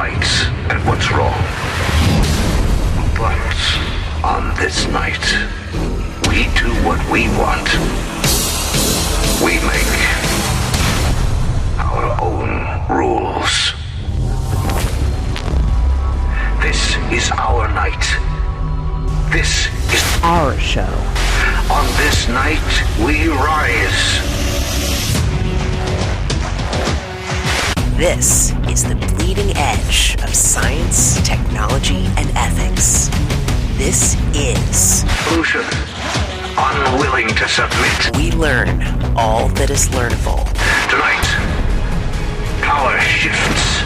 right and what's wrong. But on this night, we do what we want. We make our own rules. This is our night. This is our show. On this night, we rise. This is the bleeding edge of science, technology, and ethics. This is Solution. Unwilling to submit. We learn all that is learnable. Tonight, power shifts.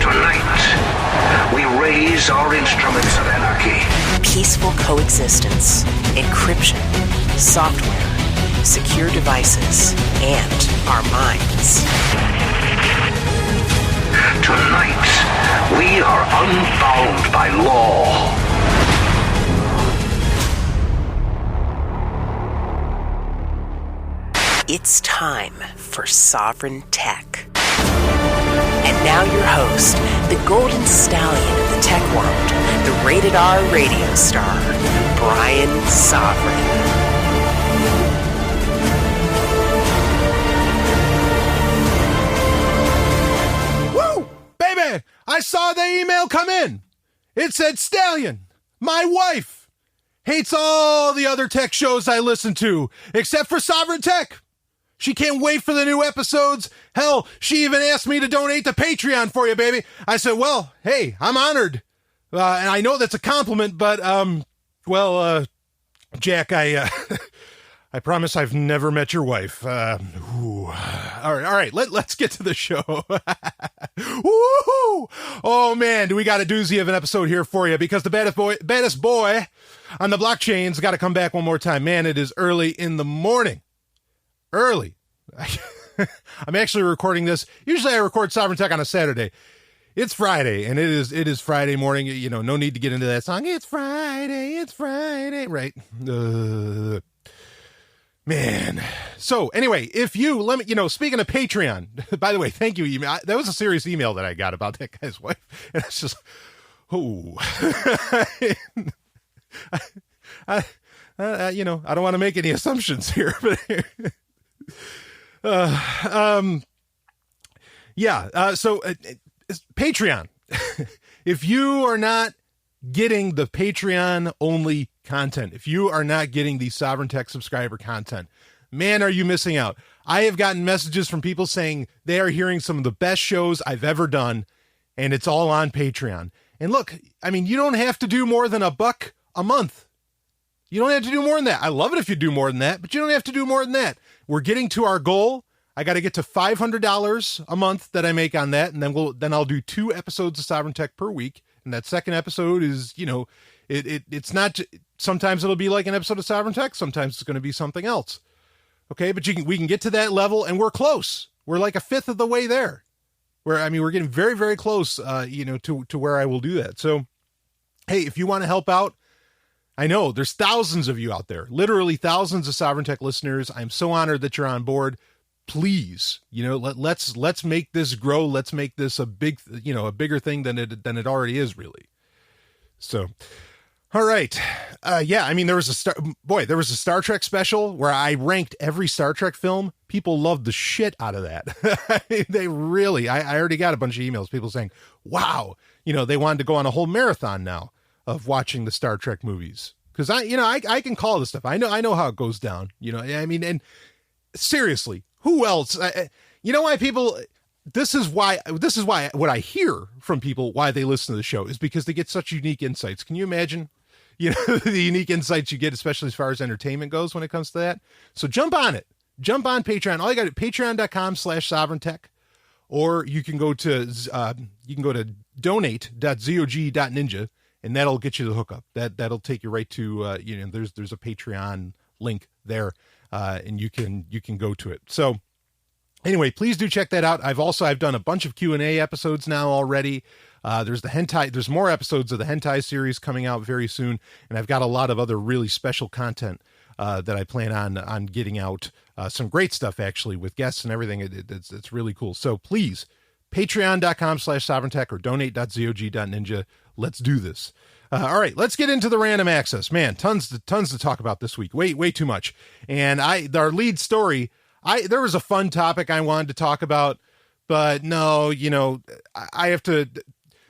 Tonight, we raise our instruments of anarchy. Peaceful coexistence, encryption, software, secure devices, and our minds. Tonight, we are unbound by law. It's time for Sovryn Tech. And now your host, the golden stallion of the tech world, the rated R radio star, Brian Sovryn. Woo! Baby, I saw the email come in. It said, Stallion, my wife, hates all the other tech shows I listen to, except for Sovryn Tech. She can't wait for the new episodes. Hell, she even asked me to donate to Patreon for you, baby. I said, well, hey, I'm honored. And I know that's a compliment, but, Jack, I promise I've never met your wife. All right, let's get to the show. Woo-hoo! Oh, man, do we got a doozy of an episode here for you, because the baddest boy on the blockchain's got to come back one more time. Man, it is early in the morning. Early. I'm actually recording this. Usually I record Sovryn Tech on a Saturday. It's Friday, and it is Friday morning. You know, no need to get into that song. It's Friday, right? Man. So anyway, if you let me, speaking of Patreon, by the way, thank you. That was a serious email that I got about that guy's wife, and it's just, I don't want to make any assumptions here, but. Patreon. If you are not getting the Patreon only content, if you are not getting the Sovryn Tech subscriber content, man, are you missing out. I have gotten messages from people saying they are hearing some of the best shows I've ever done, and it's all on Patreon. And look, I mean, you don't have to do more than $1 a month. You don't have to do more than that. I love it if you do more than that, but you don't have to do more than that. We're getting to our goal. I got to get to $500 a month that I make on that, and then I'll do 2 episodes of Sovryn Tech per week. And that second episode is, it's not. Sometimes it'll be like an episode of Sovryn Tech. Sometimes it's going to be something else. Okay, but we can get to that level, and we're close. We're like a fifth of the way there. We're getting very, very close. To where I will do that. So, hey, if you want to help out. I know there's thousands of you out there, literally thousands of Sovryn Tech listeners. I'm so honored that you're on board. Please, let's make this grow. Let's make this a bigger thing than it already is, really. So, all right. There was a Star Trek special where I ranked every Star Trek film. People loved the shit out of that. They really, I already got a bunch of emails, people saying, wow, they wanted to go on a whole marathon now of watching the Star Trek movies. Cause I can call this stuff. I know how it goes down, and seriously, who else, why people, this is why what I hear from people, why they listen to the show is because they get such unique insights. Can you imagine, the unique insights you get, especially as far as entertainment goes when it comes to that? So jump on it, jump on Patreon. All you got to patreon.com/SovrynTech, or you can go to donate.zog.ninja. And that'll get you the hookup. That'll take you right to there's a Patreon link there, and you can go to it. So anyway, please do check that out. I've done a bunch of Q&A episodes now already. There's more episodes of the hentai series coming out very soon, and I've got a lot of other really special content that I plan on getting out. Some great stuff actually with guests and everything. It's really cool. So please Patreon.com/SovrynTech or donate.zog.ninja. Let's do this. All right, let's get into the random access. Man, tons to talk about this week. Way too much. And our lead story, there was a fun topic I wanted to talk about, but no, I have to.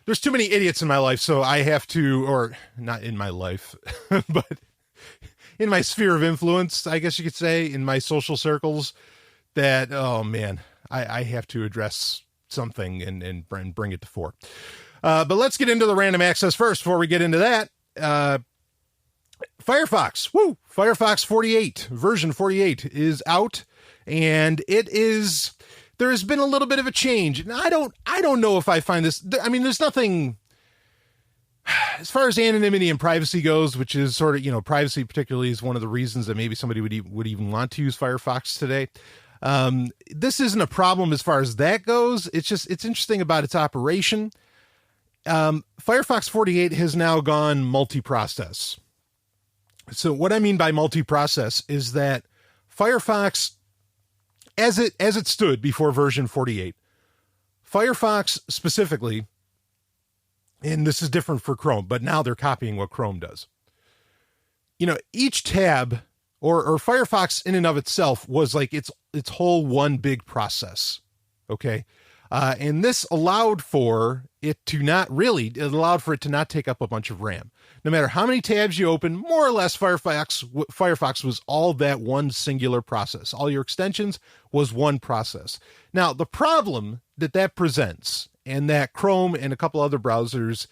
There's too many idiots in my life, so I have to, or not in my life, but in my sphere of influence, I guess you could say, in my social circles, that, oh man, I have to address something and bring it to fore. But let's get into the random access first. Before we get into that, Firefox, Firefox 48, version 48 is out, and there has been a little bit of a change. And I don't know if I find this, I mean, there's nothing, as far as anonymity and privacy goes, which is sort of, privacy particularly is one of the reasons that maybe somebody would even want to use Firefox today. This isn't a problem as far as that goes. It's interesting about its operation. Firefox 48 has now gone multi-process. So what I mean by multi-process is that Firefox, as it stood before version 48, Firefox specifically, and this is different for Chrome, but now they're copying what Chrome does. Each tab or Firefox in and of itself was like its whole one big process. Okay. And this allowed for it to not take up a bunch of RAM. No matter how many tabs you open, more or less Firefox was all that one singular process. All your extensions was one process. Now, the problem that presents, and that Chrome and a couple other browsers,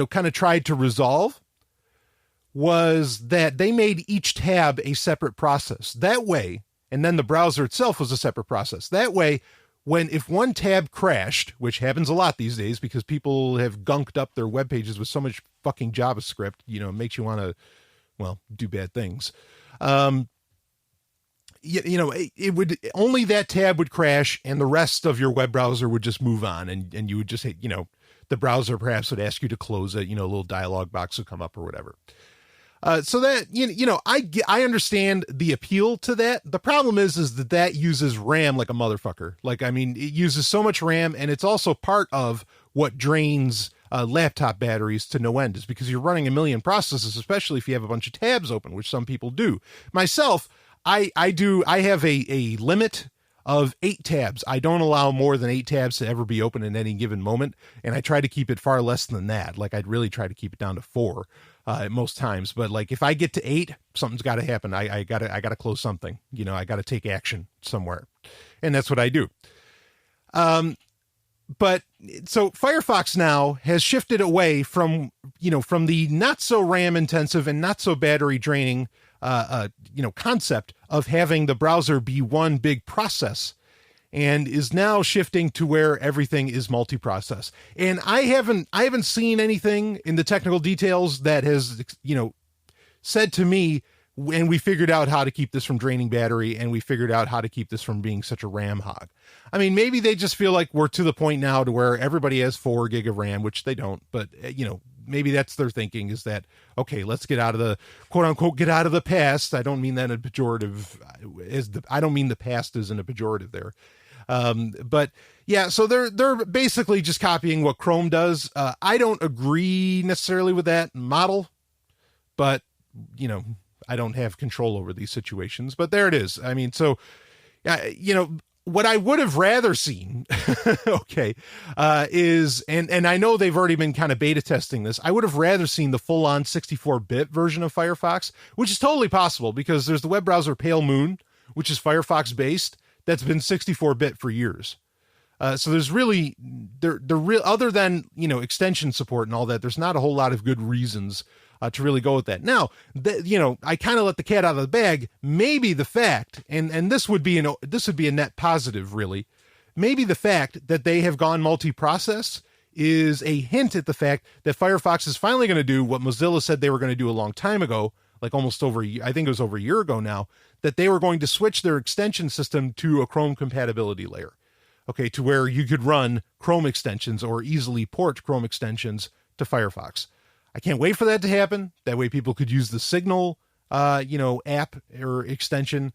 kind of tried to resolve, was that they made each tab a separate process. That way, and then the browser itself was a separate process. That way, if one tab crashed, which happens a lot these days because people have gunked up their web pages with so much fucking JavaScript, it makes you want to, do bad things. It would only that tab would crash and the rest of your web browser would just move on and you would just, the browser perhaps would ask you to close it, a little dialog box would come up or whatever. So that, I understand the appeal to that. The problem is that uses RAM like a motherfucker. It uses so much RAM, and it's also part of what drains laptop batteries to no end, is because you're running a million processes, especially if you have a bunch of tabs open, which some people do. Myself, I have a limit of 8 tabs. I don't allow more than 8 tabs to ever be open at any given moment. And I try to keep it far less than that. I'd really try to keep it down to 4. Most times, but if I get to 8, something's got to happen. I gotta close something, I gotta take action somewhere. And that's what I do. But so Firefox now has shifted away from the not so RAM intensive and not so battery draining, concept of having the browser be one big process, and is now shifting to where everything is multi-process. And I haven't seen anything in the technical details that has, said to me, and we figured out how to keep this from draining battery, and we figured out how to keep this from being such a RAM hog. I mean, maybe they just feel like we're to the point now to where everybody has 4 gig of RAM, which they don't, but maybe that's their thinking, is that, okay, let's get out of the quote unquote, get out of the past. I don't mean that in a pejorative, I don't mean the past isn't a pejorative there. But yeah, so they're basically just copying what Chrome does. I don't agree necessarily with that model, but I don't have control over these situations, but there it is. I mean, so, what I would have rather seen, okay, is, and I know they've already been kind of beta testing this. I would have rather seen the full on 64-bit version of Firefox, which is totally possible because there's the web browser Pale Moon, which is Firefox based. That's been 64-bit for years. So there's really, other than, extension support and all that, there's not a whole lot of good reasons to really go with that. Now, I kind of let the cat out of the bag. Maybe the fact, and this would be a net positive, really. Maybe the fact that they have gone multi-process is a hint at the fact that Firefox is finally going to do what Mozilla said they were going to do a long time ago, like almost over a year, I think it was over a year ago now, that they were going to switch their extension system to a Chrome compatibility layer. Okay, to where you could run Chrome extensions or easily port Chrome extensions to Firefox. I can't wait for that to happen. That way people could use the Signal, app or extension,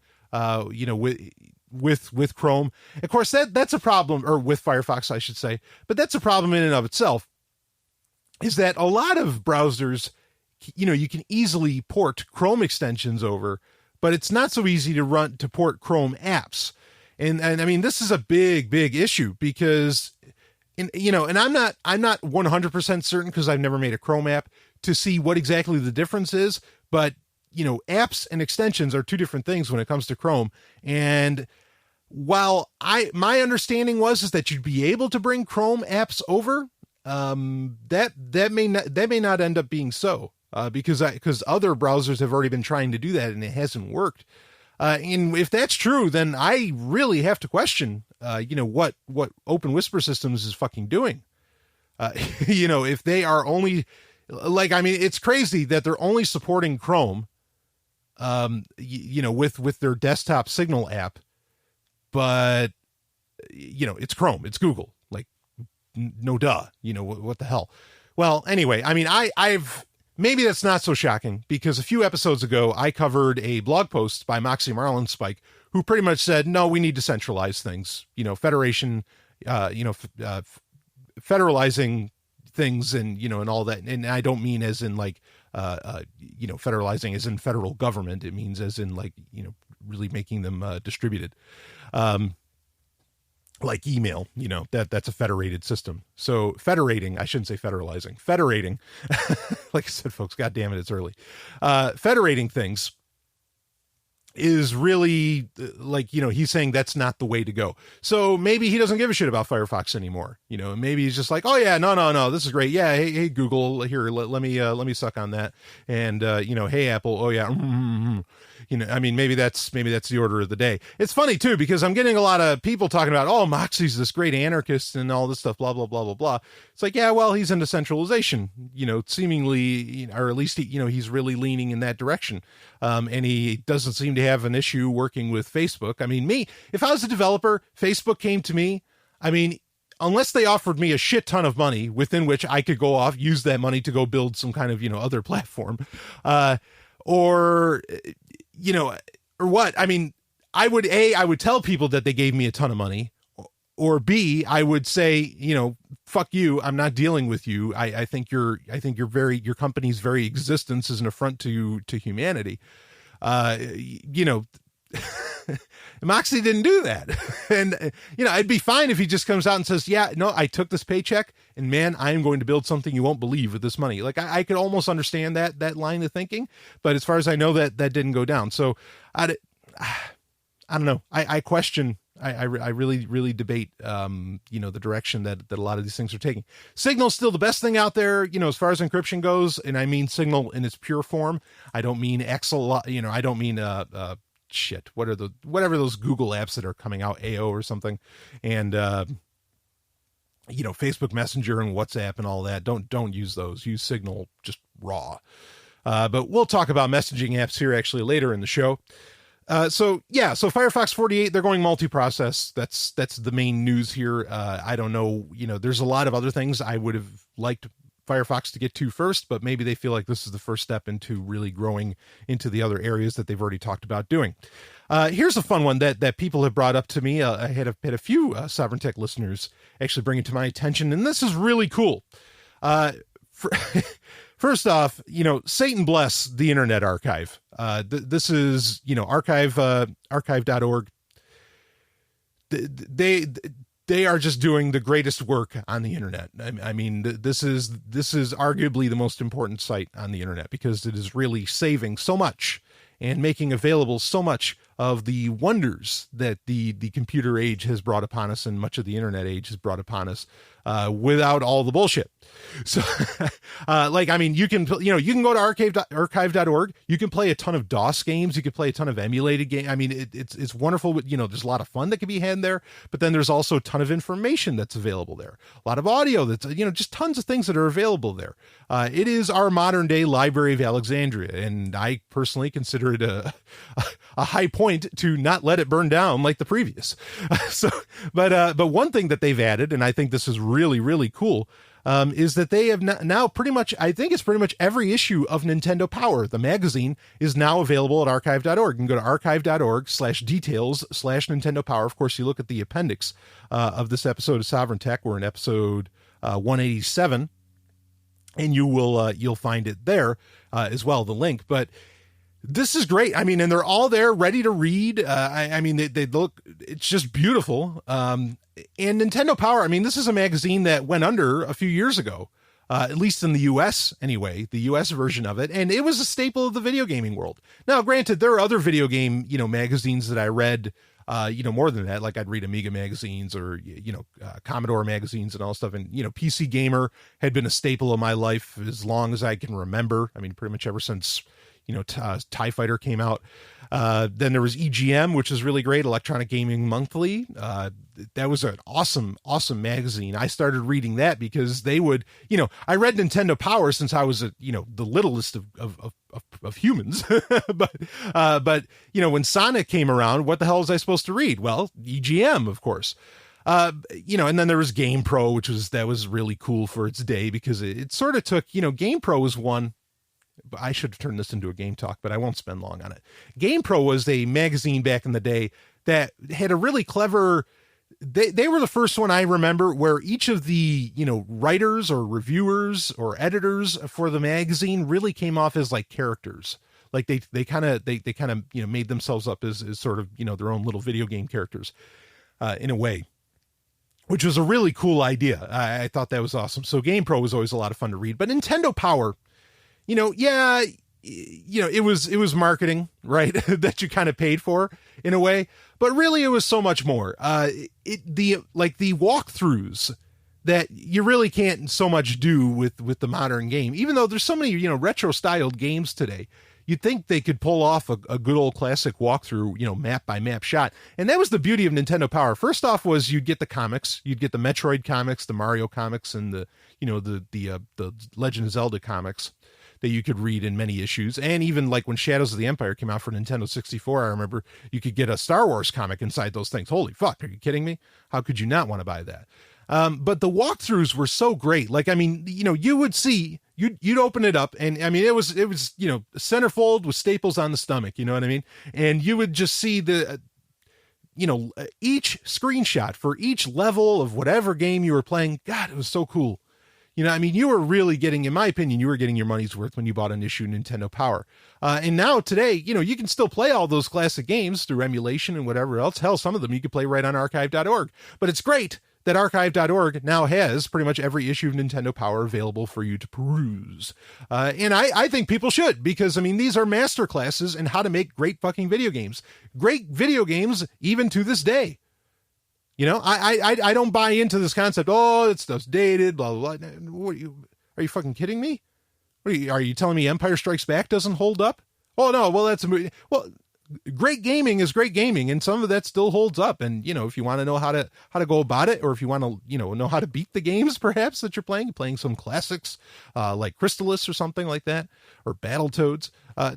with Chrome. Of course, that's a problem, or with Firefox, I should say, but that's a problem in and of itself, is that a lot of browsers, you can easily port Chrome extensions over, but it's not so easy to port Chrome apps. And I mean, this is a big issue because, and I'm not 100% certain, because I've never made a Chrome app, to see what exactly the difference is, but apps and extensions are two different things when it comes to Chrome. And while my understanding is that you'd be able to bring Chrome apps over, that may not end up being so, because other browsers have already been trying to do that and it hasn't worked. And if that's true, then I really have to question, what Open Whisper Systems is fucking doing. If they are only, it's crazy that they're only supporting Chrome, with their desktop Signal app, but, it's Chrome, it's Google, no duh, what the hell? Well, anyway, I mean, maybe that's not so shocking, because a few episodes ago, I covered a blog post by Moxie Marlinspike, who pretty much said, no, we need to centralize things, federation, federalizing things and, and all that. And I don't mean as in federalizing as in federal government. It means as in really making them distributed. Like email, that's a federated system. So federating, I shouldn't say federalizing, federating, like I said, folks, God damn it, it's early. Federating things is really he's saying that's not the way to go. So maybe he doesn't give a shit about Firefox anymore. Maybe he's just like, oh yeah, no, this is great. Yeah. Hey Google, here, let me suck on that. And, hey Apple, oh yeah. Maybe that's the order of the day. It's funny too, because I'm getting a lot of people talking about, oh, Moxie's this great anarchist and all this stuff, blah, blah, blah, blah, blah. It's like, yeah, well, he's into centralization, seemingly, or at least, he's really leaning in that direction. And he doesn't seem to have an issue working with Facebook. I mean, if I was a developer, Facebook came to me, unless they offered me a shit ton of money within which I could go off, use that money to go build some kind of, other platform, or what? I would tell people that they gave me a ton of money, or B, I would say, fuck you. I'm not dealing with you. I think your company's very existence is an affront to humanity. Moxie didn't do that. And, it'd be fine if he just comes out and says, yeah, no, I took this paycheck and man, I am going to build something you won't believe with this money. I could almost understand that line of thinking, but as far as I know, that didn't go down. So I don't know. I question, I really debate, the direction that a lot of these things are taking. Signal's still the best thing out there, as far as encryption goes. And I mean, Signal in its pure form. I don't mean XL, I don't mean, whatever those Google apps that are coming out, AO or something, and Facebook Messenger and WhatsApp and all that. Don't use those. Use Signal just raw. But we'll talk about messaging apps here actually later in the show. So Firefox 48, they're going multi-process. That's the main news here. I don't know, there's a lot of other things I would have liked Firefox to get to first, but maybe they feel like this is the first step into really growing into the other areas that they've already talked about doing. Here's a fun one that people have brought up to me. I had a few Sovereign Tech listeners actually bring it to my attention, and this is really cool. First off, Satan bless the Internet Archive. This is, archive.org. They are just doing the greatest work on the internet. I mean, this is arguably the most important site on the internet because it is really saving so much and making available so much of the wonders that the computer age has brought upon us and much of the internet age has brought upon us without all the bullshit. So, you can go to archive.org. You can play a ton of DOS games. You can play a ton of emulated games. I mean, it's wonderful. There's a lot of fun that can be had there, but then there's also a ton of information that's available there. A lot of audio that's, just tons of things that are available there. It is our modern day Library of Alexandria. And I personally consider it a high point point to not let it burn down like the previous. But one thing that they've added, and I think this is really, really cool, is that they have now pretty much, I think it's pretty much every issue of Nintendo Power, the magazine, is now available at archive.org. You can go to archive.org/details/Nintendo Power. Of course, you look at the appendix of this episode of Sovryn Tech. We're in episode 187, and you'll find it there as well, the link. But this is great. I mean, and they're all there ready to read. I mean, they look, it's just beautiful. And Nintendo Power, I mean, this is a magazine that went under a few years ago, at least in the US anyway, the US version of it. And it was a staple of the video gaming world. Now, granted, there are other video game, magazines that I read, more than that. Like I'd read Amiga magazines or, Commodore magazines and all stuff. And, PC Gamer had been a staple of my life as long as I can remember. I mean, pretty much ever since, TIE Fighter came out. Then there was EGM, which is really great. Electronic Gaming Monthly. That was an awesome, awesome magazine. I started reading that because they would, I read Nintendo Power since I was, the littlest of humans. but when Sonic came around, what the hell was I supposed to read? Well, EGM, of course. And then there was Game Pro, that was really cool for its day because it sort of took, Game Pro was one. I should have turned this into a game talk, but I won't spend long on it. Game Pro was a magazine back in the day that had a really clever, they were the first one I remember where each of the, writers or reviewers or editors for the magazine really came off as like characters. Like they kind of made themselves up as sort of, their own little video game characters, in a way, which was a really cool idea. I thought that was awesome. So Game Pro was always a lot of fun to read, but Nintendo Power, it was marketing, right? that you kind of paid for in a way, but really it was so much more. The walkthroughs that you really can't so much do with the modern game, even though there's so many, retro styled games today. You'd think they could pull off a good old classic walkthrough, map by map shot. And that was the beauty of Nintendo Power. First off was you'd get the comics, you'd get the Metroid comics, the Mario comics, and the Legend of Zelda comics that you could read in many issues. And even like when Shadows of the Empire came out for Nintendo 64, I remember you could get a Star Wars comic inside those things. Holy fuck. Are you kidding me? How could you not want to buy that? But the walkthroughs were so great. Like, I mean, you would see, you'd open it up and I mean, it was, centerfold with staples on the stomach, you know what I mean? And you would just see the, each screenshot for each level of whatever game you were playing. God, it was so cool. I mean, you were really getting, in my opinion, you were getting your money's worth when you bought an issue Nintendo Power. And now today, you can still play all those classic games through emulation and whatever else. Hell, some of them you could play right on archive.org. But it's great that archive.org now has pretty much every issue of Nintendo Power available for you to peruse. And I think people should, because, I mean, these are master classes in how to make great fucking video games. Great video games, even to this day. I don't buy into this concept. Oh, it's stuff's dated, blah, blah, blah. Are you fucking kidding me? Are you telling me Empire Strikes Back doesn't hold up? Oh, no, well, that's a movie. Well, great gaming is great gaming, and some of that still holds up. And, if you want to know how to go about it, or if you want to, know how to beat the games, perhaps, that you're playing some classics, like Crystalis or something like that, or Battletoads,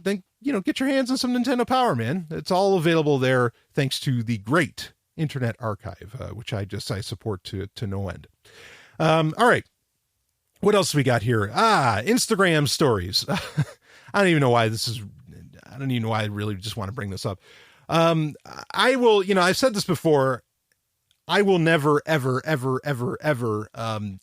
then, get your hands on some Nintendo Power, man. It's all available there, thanks to the great Internet Archive, which I support to no end. All right. What else we got here? Instagram stories. I don't even know why I really just want to bring this up. I will, I've said this before. I will never, ever, ever, ever, ever,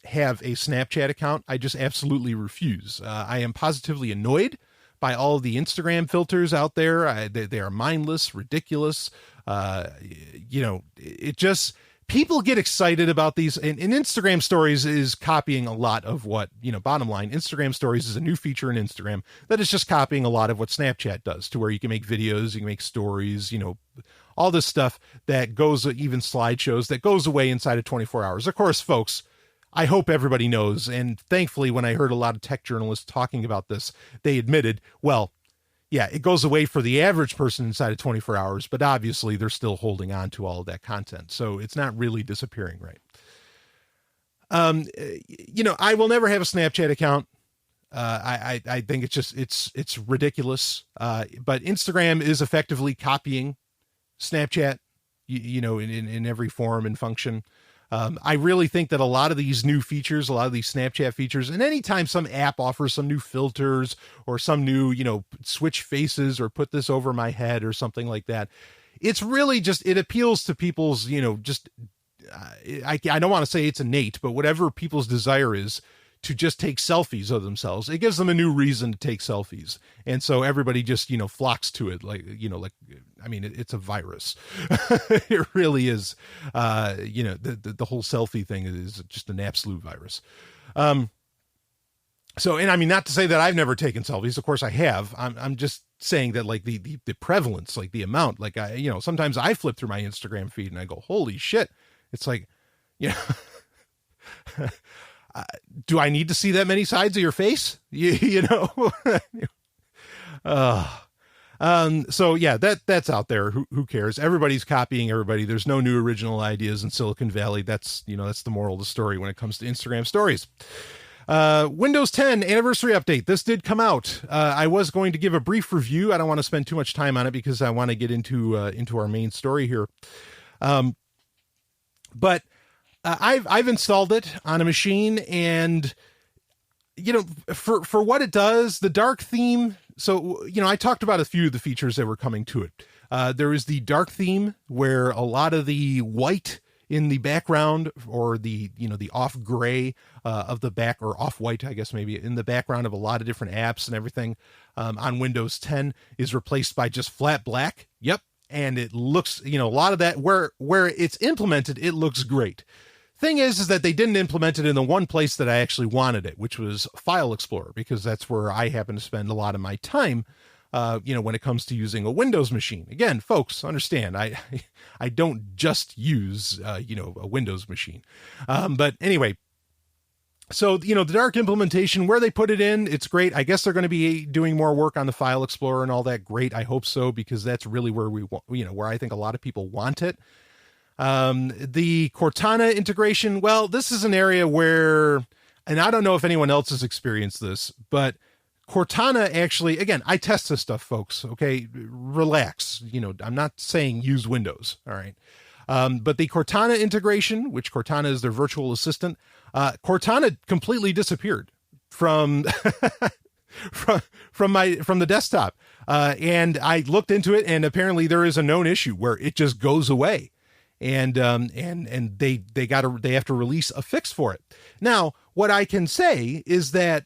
have a Snapchat account. I just absolutely refuse. I am positively annoyed by all of the Instagram filters out there. They are mindless, ridiculous. It just, people get excited about these, and Instagram stories is copying a lot of what, bottom line, Instagram stories is a new feature in Instagram that is just copying a lot of what Snapchat does, to where you can make videos, you can make stories, all this stuff that goes, even slideshows that goes away inside of 24 hours. Of course, folks, I hope everybody knows. And thankfully, when I heard a lot of tech journalists talking about this, they admitted, well, yeah, it goes away for the average person inside of 24 hours, but obviously they're still holding on to all of that content. So it's not really disappearing, right? I will never have a Snapchat account. I think it's ridiculous. But Instagram is effectively copying Snapchat, in every form and function. I really think that a lot of these new features, a lot of these Snapchat features, and anytime some app offers some new filters or some new, switch faces or put this over my head or something like that, it's really just, it appeals to people's, I don't want to say it's innate, but whatever people's desire is to just take selfies of themselves. It gives them a new reason to take selfies. And so everybody just, flocks to it. It's a virus. It really is. The whole selfie thing is just an absolute virus. Not to say that I've never taken selfies. Of course I have. I'm just saying that like the prevalence, like the amount, like sometimes I flip through my Instagram feed and I go, holy shit. It's like, do I need to see that many sides of your face? So yeah, that's out there. Who cares? Everybody's copying everybody. There's no new original ideas in Silicon Valley. That's the moral of the story when it comes to Instagram stories. Windows 10 anniversary update. This did come out. I was going to give a brief review. I don't want to spend too much time on it because I want to get into our main story here. But I've installed it on a machine, and for what it does, the dark theme. So I talked about a few of the features that were coming to it. There is the dark theme where a lot of the white in the background, or the off gray of the back, or off white, I guess maybe, in the background of a lot of different apps and everything on Windows 10 is replaced by just flat black. Yep. And it looks, a lot of that where it's implemented, it looks great. Thing is that they didn't implement it in the one place that I actually wanted it, which was File Explorer, because that's where I happen to spend a lot of my time, when it comes to using a Windows machine. Again, folks, understand, I don't just use, a Windows machine. But anyway, so, the dark implementation, where they put it in, it's great. I guess they're going to be doing more work on the File Explorer and all that. Great. I hope so, because that's really where we want, where I think a lot of people want it. The Cortana integration, well, this is an area where, and I don't know if anyone else has experienced this, but Cortana actually, again, I test this stuff, folks. Okay. Relax. I'm not saying use Windows. All right. But the Cortana integration, which Cortana is their virtual assistant, Cortana completely disappeared from from the desktop. And I looked into it, and apparently there is a known issue where it just goes away. And they have to release a fix for it. Now, what I can say is that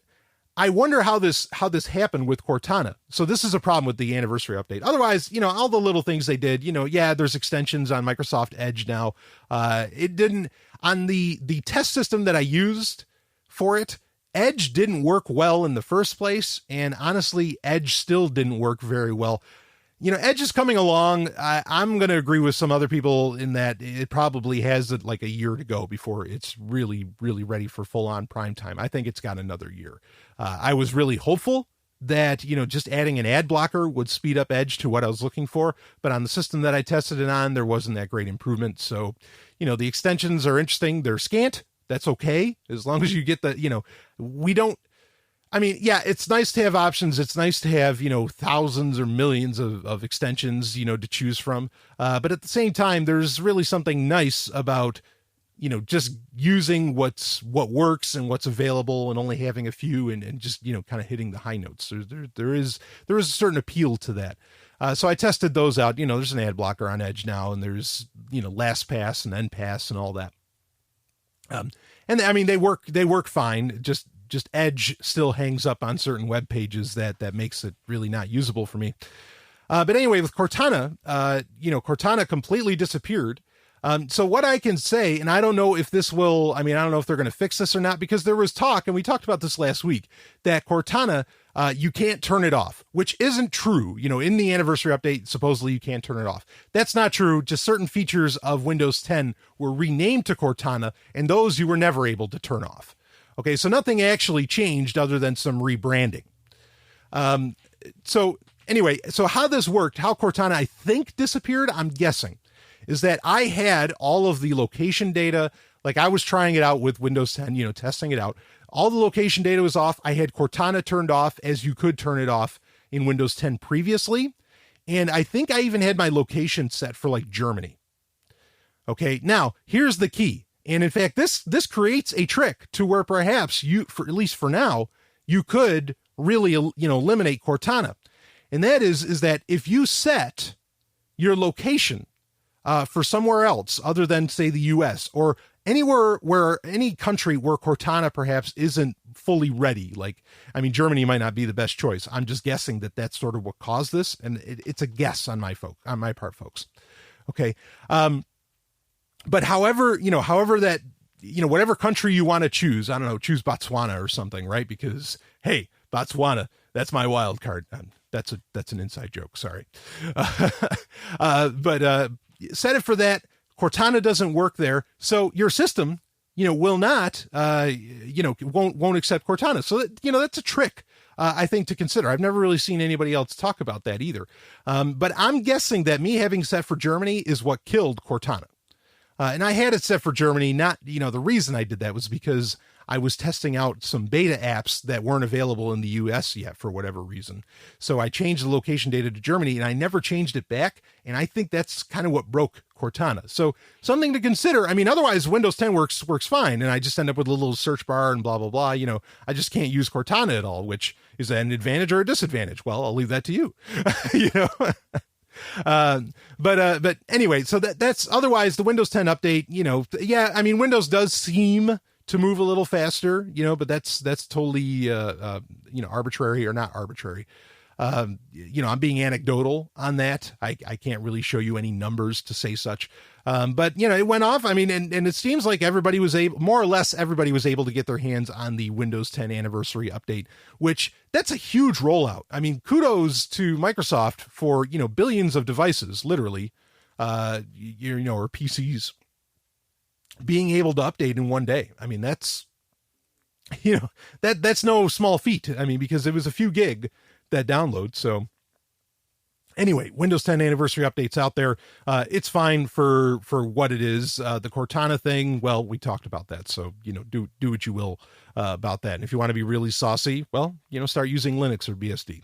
I wonder how this happened with Cortana. So this is a problem with the anniversary update. Otherwise, all the little things they did, there's extensions on Microsoft Edge now. It didn't on the test system that I used for it. Edge didn't work well in the first place. And honestly, Edge still didn't work very well. Edge is coming along. I'm going to agree with some other people in that it probably has like a year to go before it's really, really ready for full on prime time. I think it's got another year. I was really hopeful that, just adding an ad blocker would speed up Edge to what I was looking for. But on the system that I tested it on, there wasn't that great improvement. So, the extensions are interesting. They're scant. That's okay. As long as you get the, it's nice to have options. It's nice to have, thousands or millions of extensions, to choose from. But at the same time, there's really something nice about, just using what works and what's available, and only having a few, and just, kind of hitting the high notes. There is a certain appeal to that. So I tested those out. There's an ad blocker on Edge now, and there's, LastPass and NPass and all that. They work fine. Just Edge still hangs up on certain web pages that makes it really not usable for me. But anyway, with Cortana, Cortana completely disappeared. So what I can say, and I don't know if this will, I don't know if they're going to fix this or not, because there was talk, and we talked about this last week, that Cortana, you can't turn it off, which isn't true. In the anniversary update, supposedly you can't turn it off. That's not true. Just certain features of Windows 10 were renamed to Cortana, and those you were never able to turn off. Okay, so nothing actually changed other than some rebranding. So anyway, so how this worked, how Cortana, I think, disappeared, I'm guessing, is that I had all of the location data. Like, I was trying it out with Windows 10, testing it out. All the location data was off. I had Cortana turned off, as you could turn it off in Windows 10 previously. And I think I even had my location set for like Germany. Okay, now here's the key. And in fact, this creates a trick to where perhaps at least for now, you could really, eliminate Cortana. And that is that if you set your location for somewhere else other than, say, the US, or any country where Cortana perhaps isn't fully ready, Germany might not be the best choice. I'm just guessing that that's sort of what caused this, and it's a guess on my part, folks. Okay. But however that, whatever country you want to choose, I don't know, choose Botswana or something, right? Because, hey, Botswana, that's my wild card. That's an inside joke. Sorry. But set it for that. Cortana doesn't work there. So your system, will not, won't accept Cortana. So that's a trick, I think, to consider. I've never really seen anybody else talk about that either. But I'm guessing that me having set for Germany is what killed Cortana. And I had it set for Germany. Not, the reason I did that was because I was testing out some beta apps that weren't available in the US yet for whatever reason. So I changed the location data to Germany, and I never changed it back. And I think that's kind of what broke Cortana. So something to consider. Otherwise Windows 10 works fine. And I just end up with a little search bar and blah, blah, blah. I just can't use Cortana at all, which is an advantage or a disadvantage. Well, I'll leave that to you, But anyway, so that's otherwise the Windows 10 update, Windows does seem to move a little faster, but that's totally, arbitrary or not arbitrary. I'm being anecdotal on that. I can't really show you any numbers to say such. But it went off. And it seems like everybody was able to get their hands on the Windows 10 anniversary update, which that's a huge rollout. Kudos to Microsoft for, billions of devices, literally, or PCs being able to update in one day. That's, that's no small feat. Because it was a few gig that download. So anyway, Windows 10 anniversary updates out there. It's fine for what it is. The Cortana thing, well, we talked about that. So, do what you will about that. And if you want to be really saucy, well, start using Linux or BSD.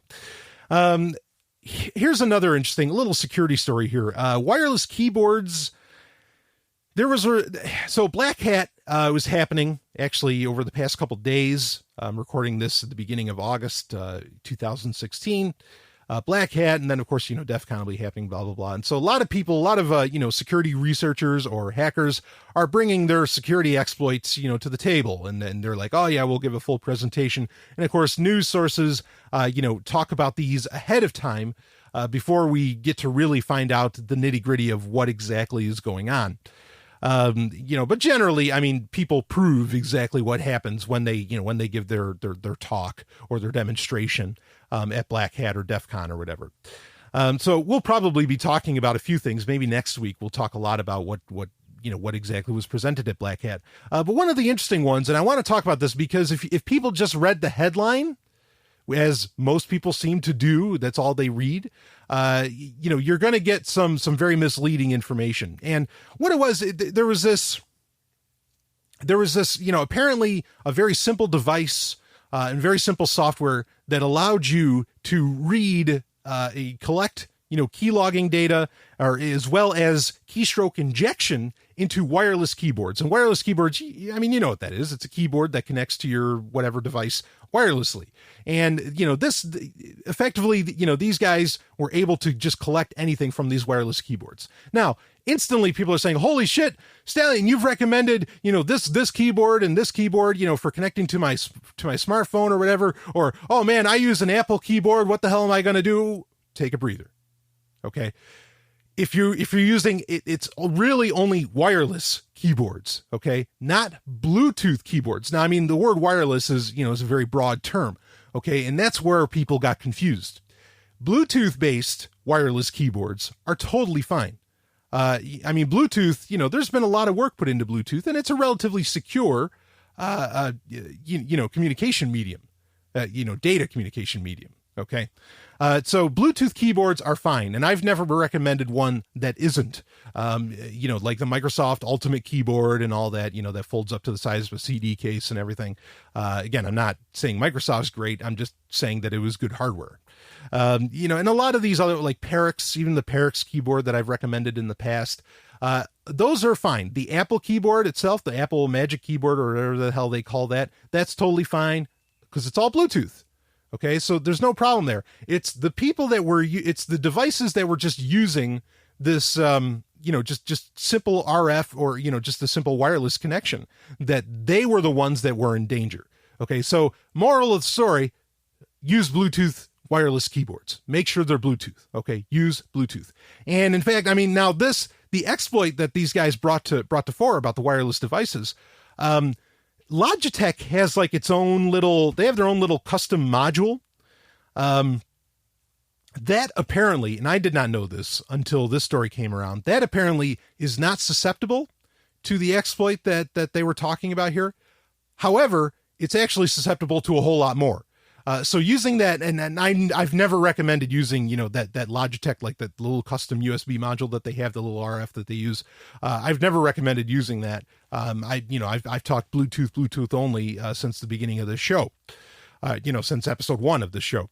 Here's another interesting little security story here. Wireless keyboards. So Black Hat was happening actually over the past couple days. I'm recording this at the beginning of August 2016. Black Hat, and then of course DEF CON will be happening, blah blah blah. And so a lot of security researchers or hackers are bringing their security exploits to the table, and then they're like, oh yeah, we'll give a full presentation. And of course news sources talk about these ahead of time before we get to really find out the nitty-gritty of what exactly is going on. But generally, people prove exactly what happens when they give their talk or their demonstration, at Black Hat or DEF CON or whatever. So we'll probably be talking about a few things. Maybe next week we'll talk a lot about what exactly was presented at Black Hat. But one of the interesting ones, and I want to talk about this because if people just read the headline, as most people seem to do, that's all they read, you're going to get some very misleading information. And what it was, there was this, apparently a very simple device and very simple software that allowed you to read, collect, key logging data, or as well as keystroke injection into wireless keyboards. And wireless keyboards, you know what that is. It's a keyboard that connects to your whatever device wirelessly. And, this effectively, these guys were able to just collect anything from these wireless keyboards. Now, instantly people are saying, holy shit, Stallion, you've recommended, this keyboard and this keyboard, for connecting to my smartphone or whatever. Or, oh man, I use an Apple keyboard. What the hell am I going to do? Take a breather. Okay. If you're using it, it's really only wireless keyboards. Okay. Not Bluetooth keyboards. Now, the word wireless is a very broad term. Okay. And that's where people got confused. Bluetooth based wireless keyboards are totally fine. Bluetooth, there's been a lot of work put into Bluetooth, and it's a relatively secure, communication medium, data communication medium. Okay. So Bluetooth keyboards are fine, and I've never recommended one that isn't. Like the Microsoft Ultimate Keyboard and all that, that folds up to the size of a CD case and everything. Again, I'm not saying Microsoft's great. I'm just saying that it was good hardware. And a lot of these other, like Perix, even the Perix keyboard that I've recommended in the past, those are fine. The Apple keyboard itself, the Apple Magic Keyboard, or whatever the hell they call that, that's totally fine because it's all Bluetooth. Okay, so there's no problem there. It's the people it's the devices that were just using this, just simple RF or, just a simple wireless connection, that they were the ones that were in danger. Okay, so moral of the story, use Bluetooth wireless keyboards. Make sure they're Bluetooth. Okay, use Bluetooth. And in fact, now the exploit that these guys brought to fore about the wireless devices, Logitech has like its own they have their own little custom module. That apparently, and I did not know this until this story came around, that apparently is not susceptible to the exploit that they were talking about here. However, it's actually susceptible to a whole lot more. So using that, and I've never recommended using, that Logitech, like that little custom USB module that they have, the little RF that they use. I've never recommended using that. I've talked Bluetooth only since the beginning of this show, since episode 1 of this show.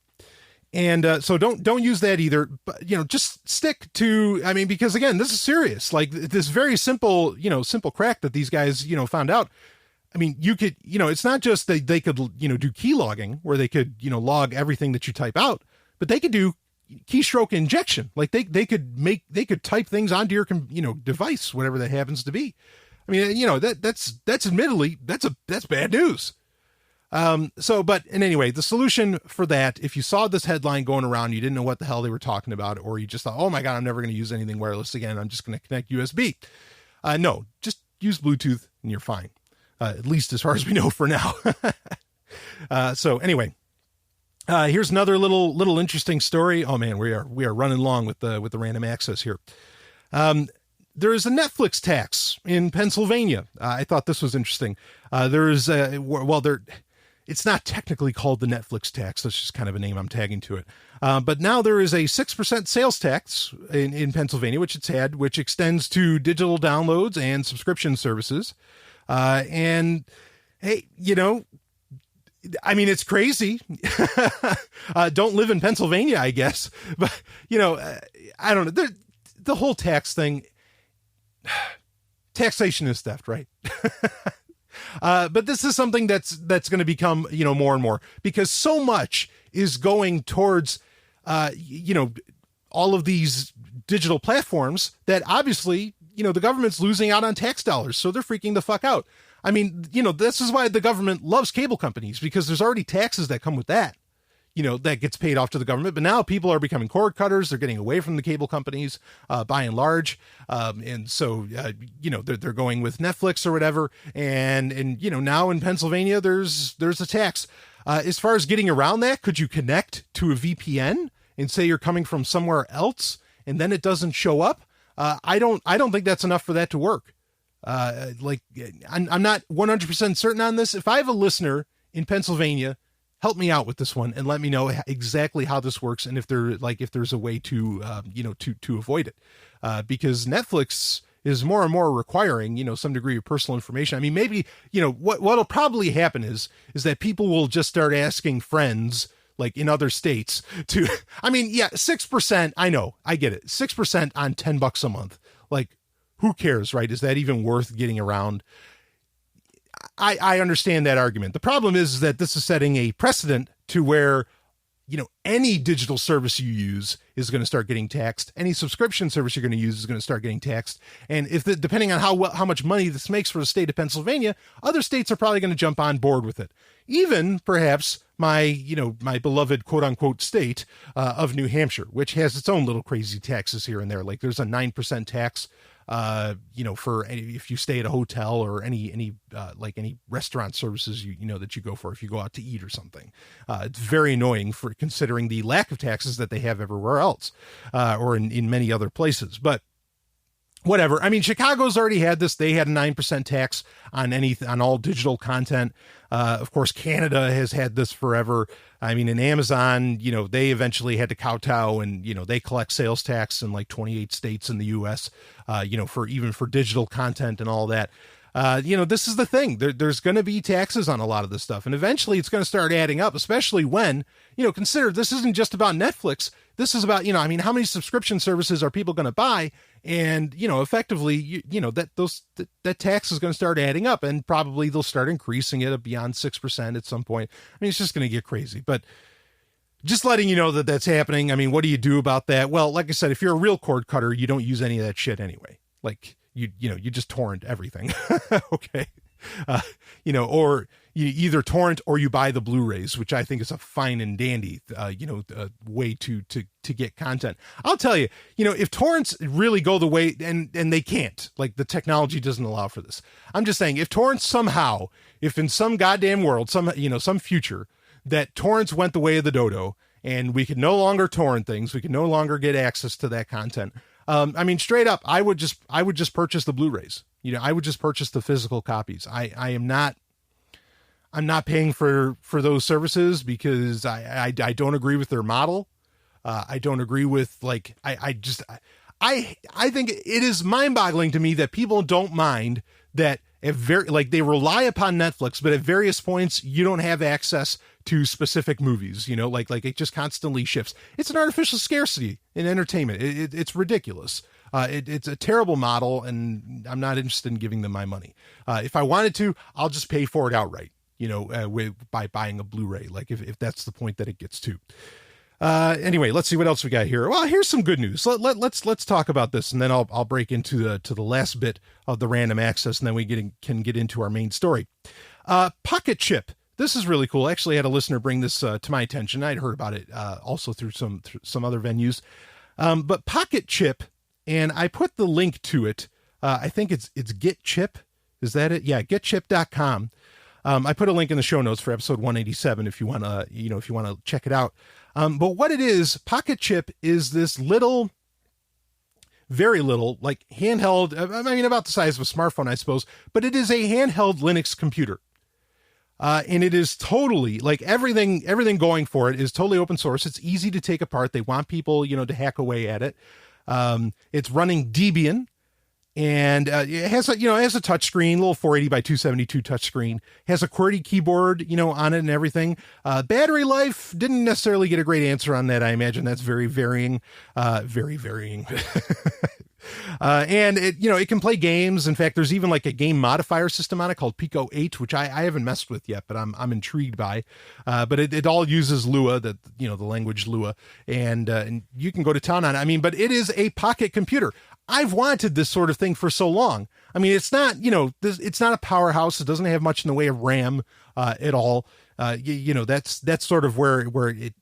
And so don't use that either, but, just stick to, because again, this is serious, like this very simple crack that these guys, found out. You could, it's not just that they could, do key logging where they could, log everything that you type out, but they could do keystroke injection. Like they could type things onto your, device, whatever that happens to be. That's admittedly, that's bad news. But anyway, the solution for that, if you saw this headline going around, you didn't know what the hell they were talking about, or you just thought, oh my God, I'm never going to use anything wireless again. I'm just going to connect USB. No, just use Bluetooth and you're fine. At least as far as we know for now. So anyway, here's another little interesting story. Oh man, we are running long with the random access here. There is a Netflix tax in Pennsylvania. I thought this was interesting. It's not technically called the Netflix tax. That's just kind of a name I'm tagging to it. But now there is a 6% sales tax in Pennsylvania, which extends to digital downloads and subscription services. And hey, it's crazy. Don't live in Pennsylvania, I guess, but I don't know. The whole tax thing, taxation is theft, right? But this is something that's going to become, more and more, because so much is going towards, all of these digital platforms that obviously, the government's losing out on tax dollars. So they're freaking the fuck out. This is why the government loves cable companies, because there's already taxes that come with that, that gets paid off to the government. But now people are becoming cord cutters. They're getting away from the cable companies, by and large. And so, they're going with Netflix or whatever. And now in Pennsylvania, there's a tax. As far as getting around that, could you connect to a VPN and say you're coming from somewhere else and then it doesn't show up? I don't think that's enough for that to work. I'm not 100% certain on this. If I have a listener in Pennsylvania, help me out with this one and let me know exactly how this works. And if there's a way to avoid it, because Netflix is more and more requiring, some degree of personal information. Maybe, what'll probably happen is that people will just start asking friends, like in other states, to, 6%, I know, I get it. 6% on $10 a month. Like, who cares, right? Is that even worth getting around? I understand that argument. The problem is that this is setting a precedent to where, any digital service you use is going to start getting taxed. Any subscription service you're going to use is going to start getting taxed. And depending on how much money this makes for the state of Pennsylvania, other states are probably going to jump on board with it. Even perhaps my beloved quote unquote state of New Hampshire, which has its own little crazy taxes here and there. Like there's a 9% tax, for if you stay at a hotel or any restaurant services, that you go for, if you go out to eat or something. It's very annoying for considering the lack of taxes that they have everywhere else, or in many other places. But whatever. I mean, Chicago's already had this. They had a 9% tax on all digital content. Of course, Canada has had this forever. I mean, in Amazon, they eventually had to kowtow, and, they collect sales tax in like 28 states in the US, for digital content and all that. This is the thing. There's going to be taxes on a lot of this stuff. And eventually it's going to start adding up, especially when, consider this isn't just about Netflix. This is about, how many subscription services are people going to buy? And, effectively, that tax is going to start adding up, and probably they'll start increasing it beyond 6% at some point. I mean, it's just going to get crazy, but just letting you know that that's happening. I mean, what do you do about that? Well, like I said, if you're a real cord cutter, you don't use any of that shit anyway. Like, you just torrent everything. Okay. Or you either torrent or you buy the Blu-rays, which I think is a fine and dandy, way to get content. I'll tell you, if torrents really go the way, and they can't, like, the technology doesn't allow for this. I'm just saying, if torrents somehow, if in some goddamn world, some future that torrents went the way of the dodo and we could no longer torrent things, we could no longer get access to that content. I mean, straight up, I would just purchase the Blu-rays. I would just purchase the physical copies. I'm not paying for those services because I don't agree with their model. I don't agree with, like, I think it is mind-boggling to me that people don't mind that they rely upon Netflix, but at various points you don't have access to specific movies, like it just constantly shifts. It's an artificial scarcity in entertainment. It's ridiculous. It's a terrible model, and I'm not interested in giving them my money. If I wanted to, I'll just pay for it outright, by buying a Blu-ray, like if that's the point that it gets to. Anyway, let's see what else we got here. Well, here's some good news. Let's talk about this, and then I'll break into the last bit of the random access, and then we can get into our main story. PocketCHIP. This is really cool. Actually, I had a listener bring this to my attention. I'd heard about it also through some other venues. But PocketCHIP, and I put the link to it. I think it's GetChip. Is that it? Yeah, getchip.com. I put a link in the show notes for episode 187 if you want to check it out. But what it is, PocketCHIP is this very little, like, handheld, I mean, about the size of a smartphone, I suppose, but it is a handheld Linux computer. And it is totally, like, everything going for it is totally open source. It's easy to take apart. They want people, to hack away at it. It's running Debian, and it has a touch screen, little 480 by 272 touch screen. Has a QWERTY keyboard, on it and everything. Battery life, didn't necessarily get a great answer on that. I imagine that's very varying. And it can play games. In fact, there's even like a game modifier system on it called Pico 8, which I haven't messed with yet, but I'm intrigued by. But it all uses Lua, the language Lua, and you can go to town on it. I mean, but it is a pocket computer. I've wanted this sort of thing for so long. I mean, it's not, it's not a powerhouse. It doesn't have much in the way of RAM at all. That's sort of where it,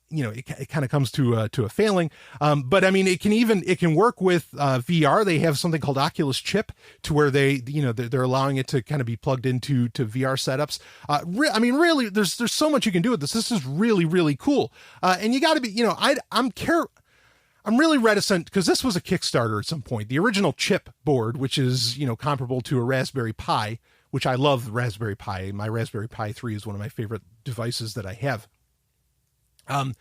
it kind of comes to a failing. But I mean, it can work with VR. They have something called Oculus Chip, to where they're allowing it to kind of be plugged into VR setups. I mean, really, there's so much you can do with this. This is really, really cool. And you got to be, I'm really reticent, because this was a Kickstarter at some point. The original chip board, which is, comparable to a Raspberry Pi, which I love the Raspberry Pi. My Raspberry Pi 3 is one of my favorite devices that I have. I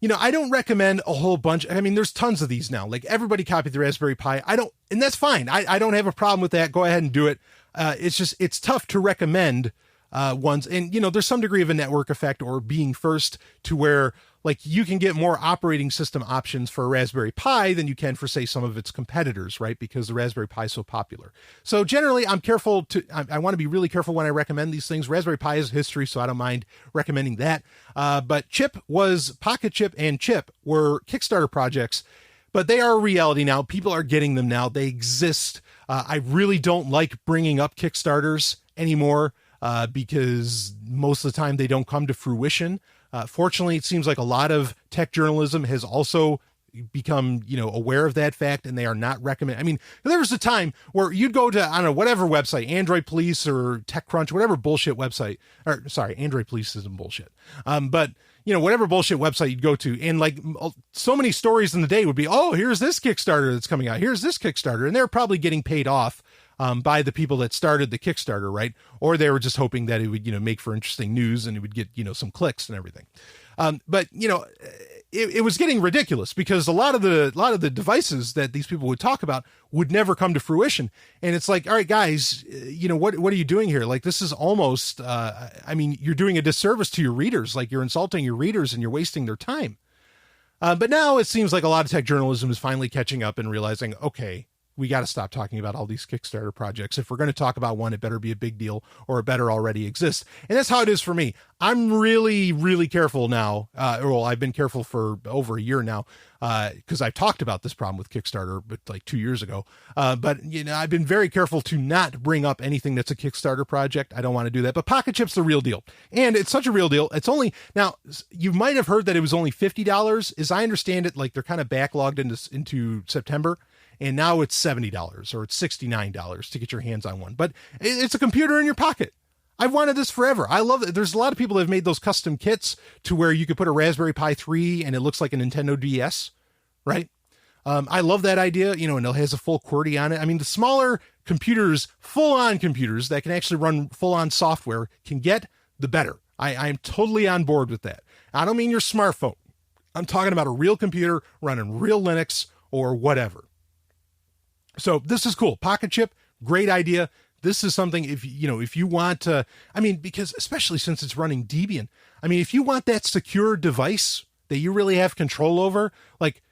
don't recommend a whole bunch. I mean, there's tons of these now. Like, everybody copied the Raspberry Pi. And that's fine. I don't have a problem with that. Go ahead and do it. It's tough to recommend ones. And, there's some degree of a network effect, or being first, to where, like, you can get more operating system options for a Raspberry Pi than you can for, say, some of its competitors, right? Because the Raspberry Pi is so popular. So generally, I'm careful I want to be really careful when I recommend these things. Raspberry Pi has history, so I don't mind recommending that. But PocketCHIP and Chip were Kickstarter projects, but they are a reality now. People are getting them now. They exist. I really don't like bringing up Kickstarters anymore, because most of the time they don't come to fruition. Fortunately, it seems like a lot of tech journalism has also become, aware of that fact, and they are not recommend. I mean, there was a time where you'd go to, I don't know, whatever website, Android Police or TechCrunch, whatever bullshit website, or sorry, Android Police isn't bullshit. But whatever bullshit website you'd go to, and like so many stories in the day would be, oh, here's this Kickstarter that's coming out. Here's this Kickstarter. And they're probably getting paid off by the people that started the Kickstarter, right? Or they were just hoping that it would, make for interesting news and it would get, some clicks and everything. But it was getting ridiculous because a lot of the devices that these people would talk about would never come to fruition. And it's like, all right, guys, what are you doing here? Like, this is almost, you're doing a disservice to your readers. Like, you're insulting your readers and you're wasting their time. But now it seems like a lot of tech journalism is finally catching up and realizing, okay, we got to stop talking about all these Kickstarter projects. If we're going to talk about one, it better be a big deal or it better already exist. And that's how it is for me. I'm really, really careful now. I've been careful for over a year now because I've talked about this problem with Kickstarter, but like 2 years ago. But I've been very careful to not bring up anything that's a Kickstarter project. I don't want to do that. But PocketCHIP's the real deal. And it's such a real deal. It's only, now, you might have heard that it was only $50. As I understand it, like they're kind of backlogged into September. And now it's $70 or it's $69 to get your hands on one. But it's a computer in your pocket. I've wanted this forever. I love it. There's a lot of people that have made those custom kits to where you could put a Raspberry Pi 3 and it looks like a Nintendo DS, right? I love that idea, and it has a full QWERTY on it. I mean, the smaller computers, full-on computers that can actually run full-on software can get, the better. I'm totally on board with that. I don't mean your smartphone. I'm talking about a real computer running real Linux or whatever. So this is cool. PocketCHIP, great idea. This is something if you want to, because especially since it's running Debian, if you want that secure device that you really have control over, like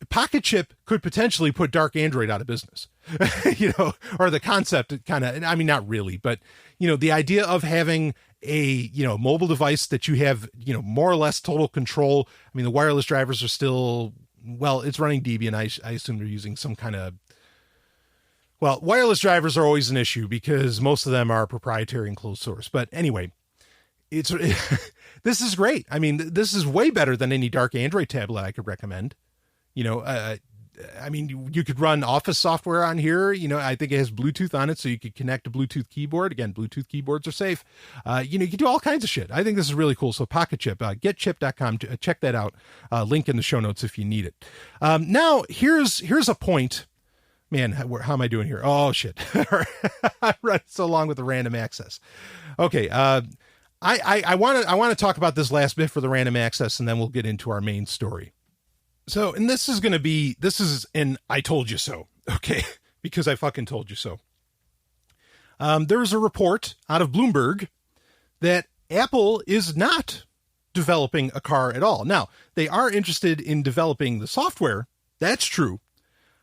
PocketCHIP could potentially put dark Android out of business, or the concept kind of, not really, but the idea of having a, mobile device that you have, more or less total control. The wireless drivers are still, well, it's running Debian. I assume they're using some kind of, well, wireless drivers are always an issue because most of them are proprietary and closed source. But anyway, this is great. This is way better than any dark Android tablet I could recommend. You could run Office software on here. I think it has Bluetooth on it, so you could connect a Bluetooth keyboard. Again, Bluetooth keyboards are safe. You can do all kinds of shit. I think this is really cool. So PocketCHIP, getchip.com, check that out. Link in the show notes if you need it. Now, here's a point. Man, how am I doing here? Oh, shit. I run so long with the random access. Okay. I want to talk about this last bit for the random access, and then we'll get into our main story. So, and this is an I told you so. Okay. Because I fucking told you so. There was a report out of Bloomberg that Apple is not developing a car at all. Now, they are interested in developing the software. That's true.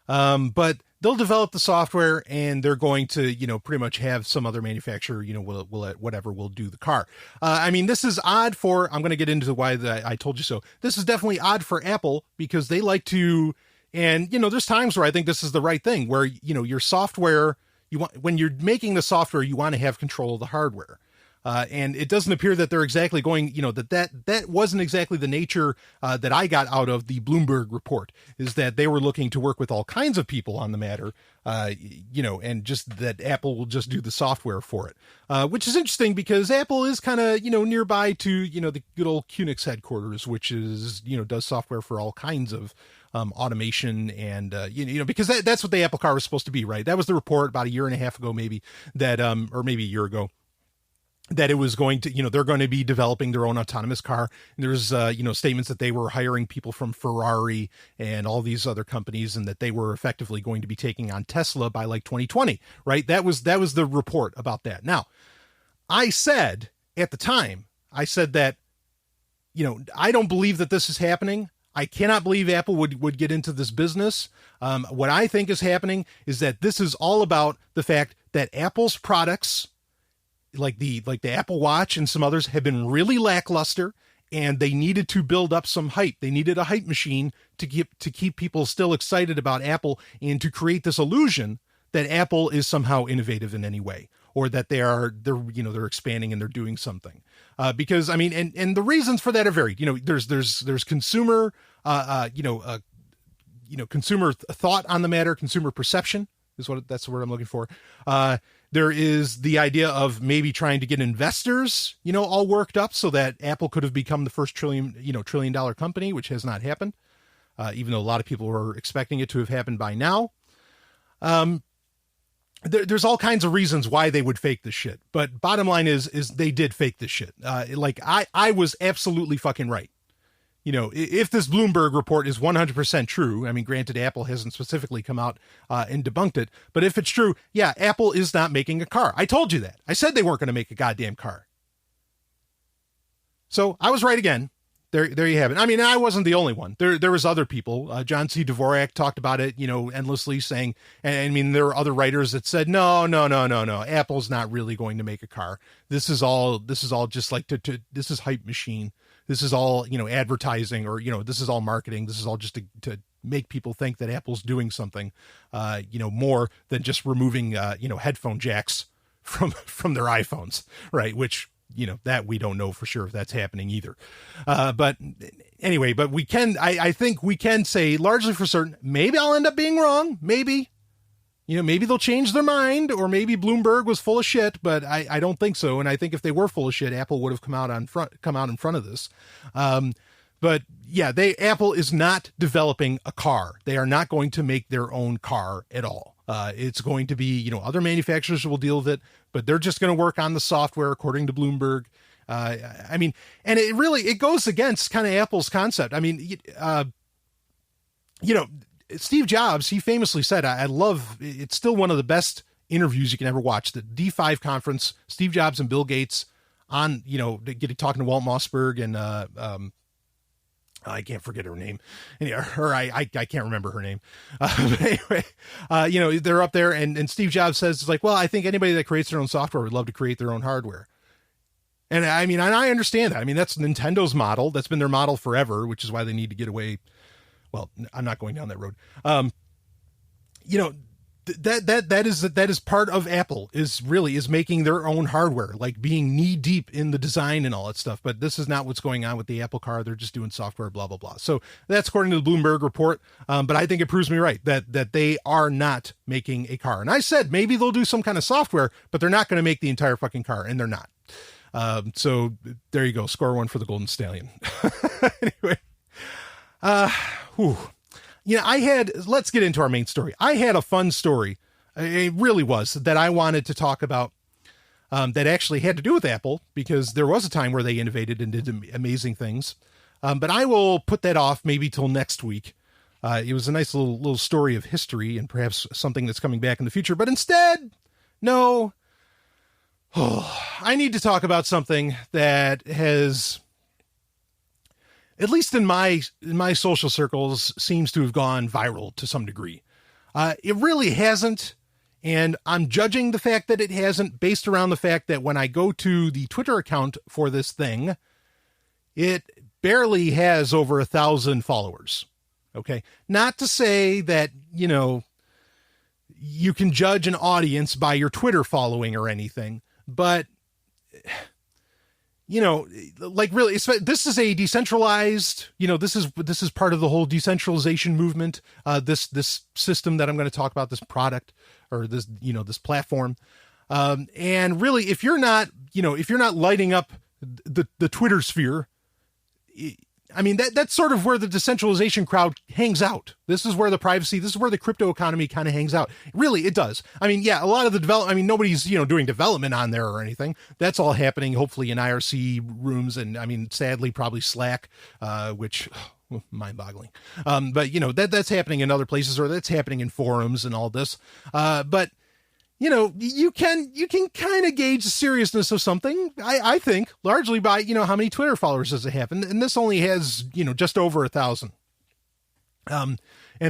But they'll develop the software and they're going to, pretty much have some other manufacturer, will do the car. This is odd I'm going to get into why I told you so. This is definitely odd for Apple because they like to, and, there's times where I think this is the right thing where, your software, when you're making the software, you want to have control of the hardware. And it doesn't appear that they're exactly going, that wasn't exactly the nature that I got out of the Bloomberg report, is that they were looking to work with all kinds of people on the matter, and just that Apple will just do the software for it, which is interesting because Apple is kind of, nearby to, the good old QNX headquarters, which is, does software for all kinds of automation and, because that's what the Apple car was supposed to be, right? That was the report about a year and a half ago, maybe that, or maybe a year ago, that it was going to, they're going to be developing their own autonomous car. And there's, statements that they were hiring people from Ferrari and all these other companies, and that they were effectively going to be taking on Tesla by like 2020, right? That was the report about that. Now, I said at the time, that, I don't believe that this is happening. I cannot believe Apple would get into this business. What I think is happening is that this is all about the fact that Apple's products, like the Apple Watch and some others, have been really lackluster, and they needed to build up some hype. They needed a hype machine to keep people still excited about Apple and to create this illusion that Apple is somehow innovative in any way, or that they're expanding and they're doing something. And the reasons for that are varied. There's consumer, consumer thought on the matter, consumer perception that's the word I'm looking for. There is the idea of maybe trying to get investors, all worked up so that Apple could have become the first trillion-dollar company, which has not happened, even though a lot of people were expecting it to have happened by now. There's all kinds of reasons why they would fake this shit, but bottom line is they did fake this shit. I was absolutely fucking right. If this Bloomberg report is 100% true, I mean, granted, Apple hasn't specifically come out and debunked it, but if it's true, yeah, Apple is not making a car. I told you that. I said they weren't going to make a goddamn car. So I was right again. There you have it. I mean, I wasn't the only one. There was other people. John C. Dvorak talked about it, endlessly, saying, and I mean, there were other writers that said, no. Apple's not really going to make a car. This is all just like this is hype machine. This is all, advertising, or, this is all marketing. This is all just to make people think that Apple's doing something, more than just removing, headphone jacks from their iPhones, right? Which, that we don't know for sure if that's happening either. But anyway, but I think we can say largely for certain, maybe I'll end up being wrong. Maybe, maybe they'll change their mind, or maybe Bloomberg was full of shit, but I don't think so. And I think if they were full of shit, Apple would have come out in front of this. But yeah, Apple is not developing a car. They are not going to make their own car at all. It's going to be, other manufacturers will deal with it, but they're just going to work on the software according to Bloomberg. I mean, and it goes against kind of Apple's concept. I mean, Steve Jobs, he famously said, I love, it's still one of the best interviews you can ever watch, the D5 conference, Steve Jobs and Bill Gates on, talking to Walt Mossberg and, I can't forget her name, I can't remember her name. But anyway, they're up there and Steve Jobs says, it's like, well, I think anybody that creates their own software would love to create their own hardware. And I mean, and I understand that. I mean, that's Nintendo's model. That's been their model forever, which is why they need to get away. Well, I'm not going down that road. That is part of Apple is making their own hardware, like being knee deep in the design and all that stuff. But this is not what's going on with the Apple car. They're just doing software, blah, blah, blah. So that's according to the Bloomberg report. But I think it proves me right that they are not making a car. And I said, maybe they'll do some kind of software, but they're not going to make the entire fucking car, and they're not. So there you go. Score one for the Golden Stallion. Anyway, let's get into our main story. I had a fun story. It really was, that I wanted to talk about, that actually had to do with Apple, because there was a time where they innovated and did amazing things. But I will put that off maybe till next week. It was a nice little story of history and perhaps something that's coming back in the future, but instead, no, I need to talk about something that has, at least in my social circles, seems to have gone viral to some degree. It really hasn't. And I'm judging the fact that it hasn't based around the fact that when I go to the Twitter account for this thing, it barely has over 1,000 followers. Okay. Not to say that, you can judge an audience by your Twitter following or anything, but really, this is a decentralized, this is part of the whole decentralization movement. This system that I'm going to talk about, this product, or this, this platform. And really, if you're not lighting up the Twitter sphere, I mean, that's sort of where the decentralization crowd hangs out. This is where the privacy, this is where the crypto economy kind of hangs out. Really, it does. I mean, yeah, a lot of the nobody's, doing development on there or anything. That's all happening, hopefully, in IRC rooms. And I mean, sadly, probably Slack, which mind boggling. But that's happening in other places, or that's happening in forums and all this. But you can kind of gauge the seriousness of something, I think, largely by, how many Twitter followers does it have? And this only has, just over 1,000. And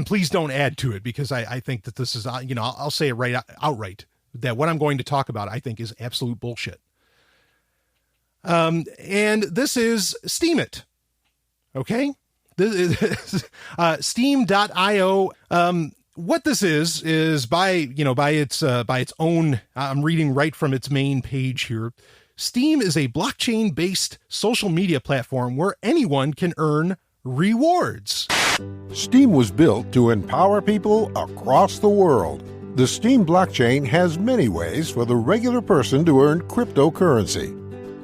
please don't add to it, because I think that this is, I'll say it outright, that what I'm going to talk about, I think, is absolute bullshit. And this is Steemit. Okay. This is Steam.io. What this is by its own, I'm reading right from its main page here. Steam is a blockchain-based social media platform where anyone can earn rewards. Steem was built to empower people across the world. The Steem blockchain has many ways for the regular person to earn cryptocurrency.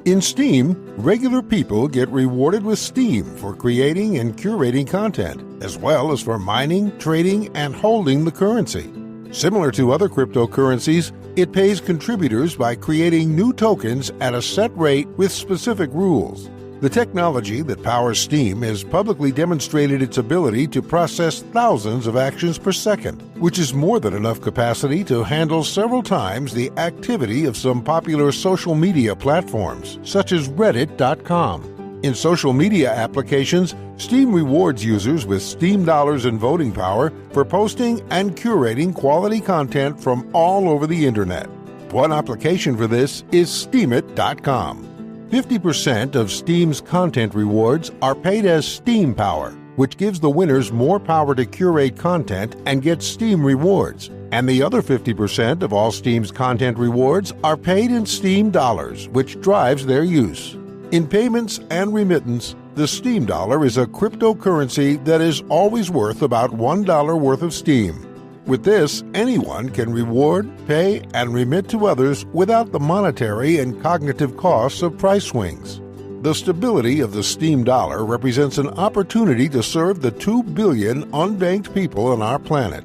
In Steem, regular people get rewarded with Steem for creating and curating content, as well as for mining, trading, and holding the currency. Similar to other cryptocurrencies, it pays contributors by creating new tokens at a set rate with specific rules. The technology that powers Steem has publicly demonstrated its ability to process thousands of actions per second, which is more than enough capacity to handle several times the activity of some popular social media platforms, such as Reddit.com. In social media applications, Steem rewards users with Steem dollars and voting power for posting and curating quality content from all over the internet. One application for this is Steemit.com. 50% of Steem's content rewards are paid as Steem Power, which gives the winners more power to curate content and get Steem rewards. And the other 50% of all Steem's content rewards are paid in Steem dollars, which drives their use. In payments and remittance, the Steem dollar is a cryptocurrency that is always worth about $1 worth of Steem. With this, anyone can reward, pay, and remit to others without the monetary and cognitive costs of price swings. The stability of the Steem dollar represents an opportunity to serve the 2 billion unbanked people on our planet.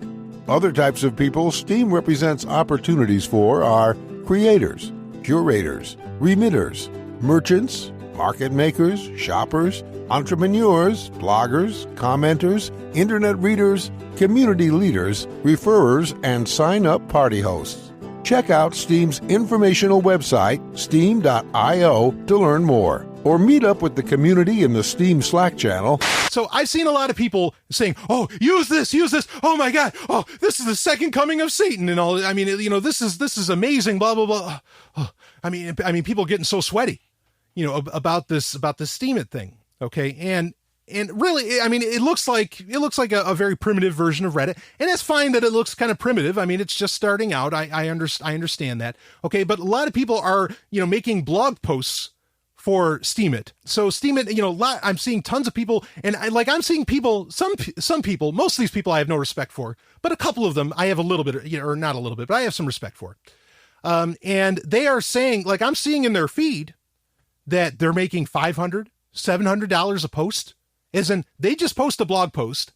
Other types of people Steem represents opportunities for are creators, curators, remitters, merchants, market makers, shoppers, entrepreneurs, bloggers, commenters, internet readers, community leaders, referrers, and sign-up party hosts. Check out Steem's informational website, steem.io, to learn more, or meet up with the community in the Steem Slack channel. So I've seen a lot of people saying, oh, use this, oh my God, oh, this is the second coming of Satan and all. I mean, this is amazing, blah, blah, blah. Oh, I mean, people getting so sweaty, about this Steemit thing. Okay. And really, I mean, it looks like a very primitive version of Reddit, and it's fine that it looks kind of primitive. I mean, it's just starting out. I understand that. Okay. But a lot of people are, making blog posts for Steemit. So Steemit, I'm seeing tons of people, and I'm seeing people, some people, most of these people I have no respect for, but a couple of them I have a little bit, or not a little bit, but I have some respect for. And they are saying, I'm seeing in their feed that they're making $500, $700 a post. As in, they just post a blog post,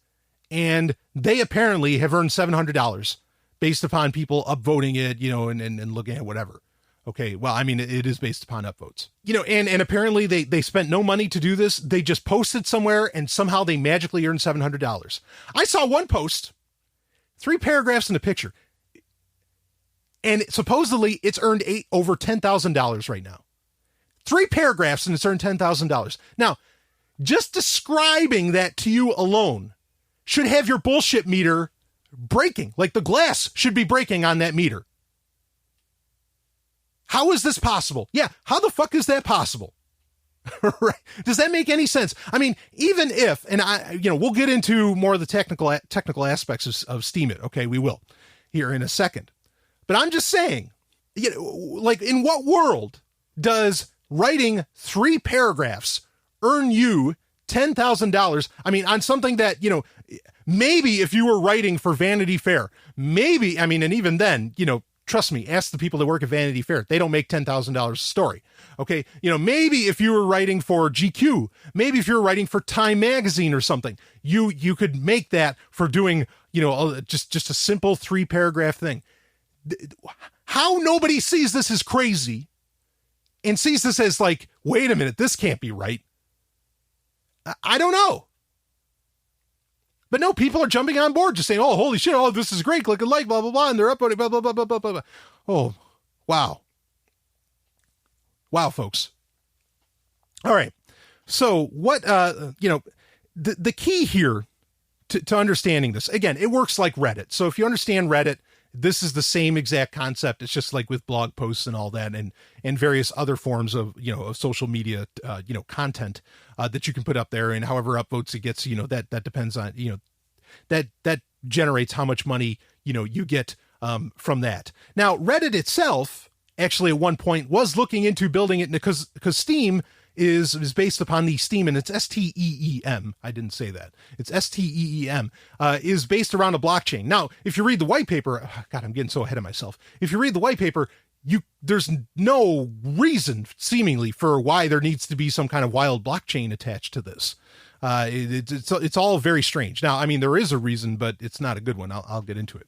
and they apparently have earned $700 based upon people upvoting it, and looking at whatever. Okay, well, I mean, it is based upon upvotes. And apparently they spent no money to do this. They just posted somewhere, and somehow they magically earned $700. I saw one post, 3 paragraphs in a picture, and supposedly it's earned over $10,000 right now. 3 paragraphs, and it's earned $10,000. Now, just describing that to you alone should have your bullshit meter breaking. Like the glass should be breaking on that meter. How is this possible? Yeah, how the fuck is that possible? Right? Does that make any sense? I mean, even if, and we'll get into more of the technical aspects of Steemit. Okay, we will here in a second. But I'm just saying, in what world does writing 3 paragraphs earn you $10,000? I mean, on something that, maybe if you were writing for Vanity Fair, maybe, and even then, trust me, ask the people that work at Vanity Fair. They don't make $10,000 a story. Okay. Maybe if you were writing for GQ, maybe if you're writing for Time Magazine or something, you could make that for doing, just a simple 3 paragraph thing. How nobody sees this as crazy and sees this as wait a minute, this can't be right. I don't know. But no, people are jumping on board, just saying, oh, holy shit, oh, this is great, click a like, blah, blah, blah, and they're upvoting, blah, blah, blah, blah, blah, blah. Oh, wow. Wow, folks. All right. So what, the key here to understanding this, again, it works like Reddit. So if you understand Reddit, this is the same exact concept. It's just like with blog posts and all that, and various other forms of, of social media, content that you can put up there, and however upvotes it gets, that depends on, that generates how much money, you get from that. Now, Reddit itself actually at one point was looking into building it because Steem is based upon the Steemit. It's STEEM. I didn't say that. It's STEEM, is based around a blockchain. Now, if you read the white paper, God, I'm getting so ahead of myself. If you read the white paper, there's no reason seemingly for why there needs to be some kind of wild blockchain attached to this. It's all very strange. Now, I mean, there is a reason, but it's not a good one. I'll get into it.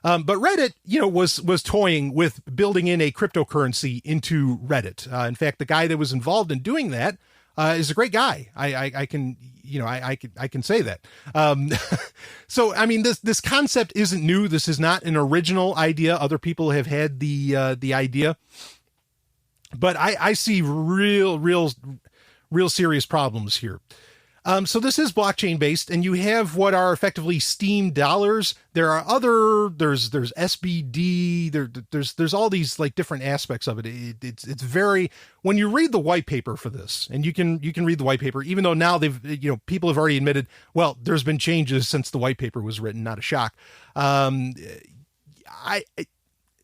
But Reddit, was toying with building in a cryptocurrency into Reddit. In fact, the guy that was involved in doing that is a great guy. I can say that. So, I mean, this concept isn't new. This is not an original idea. Other people have had the idea, but I see real serious problems here. So this is blockchain based, and you have what are effectively Steem dollars. There's SBD, there's all these like different aspects of it. It's very, when you read the white paper for this, and you can read the white paper, even though now people have already admitted, well, there's been changes since the white paper was written, not a shock.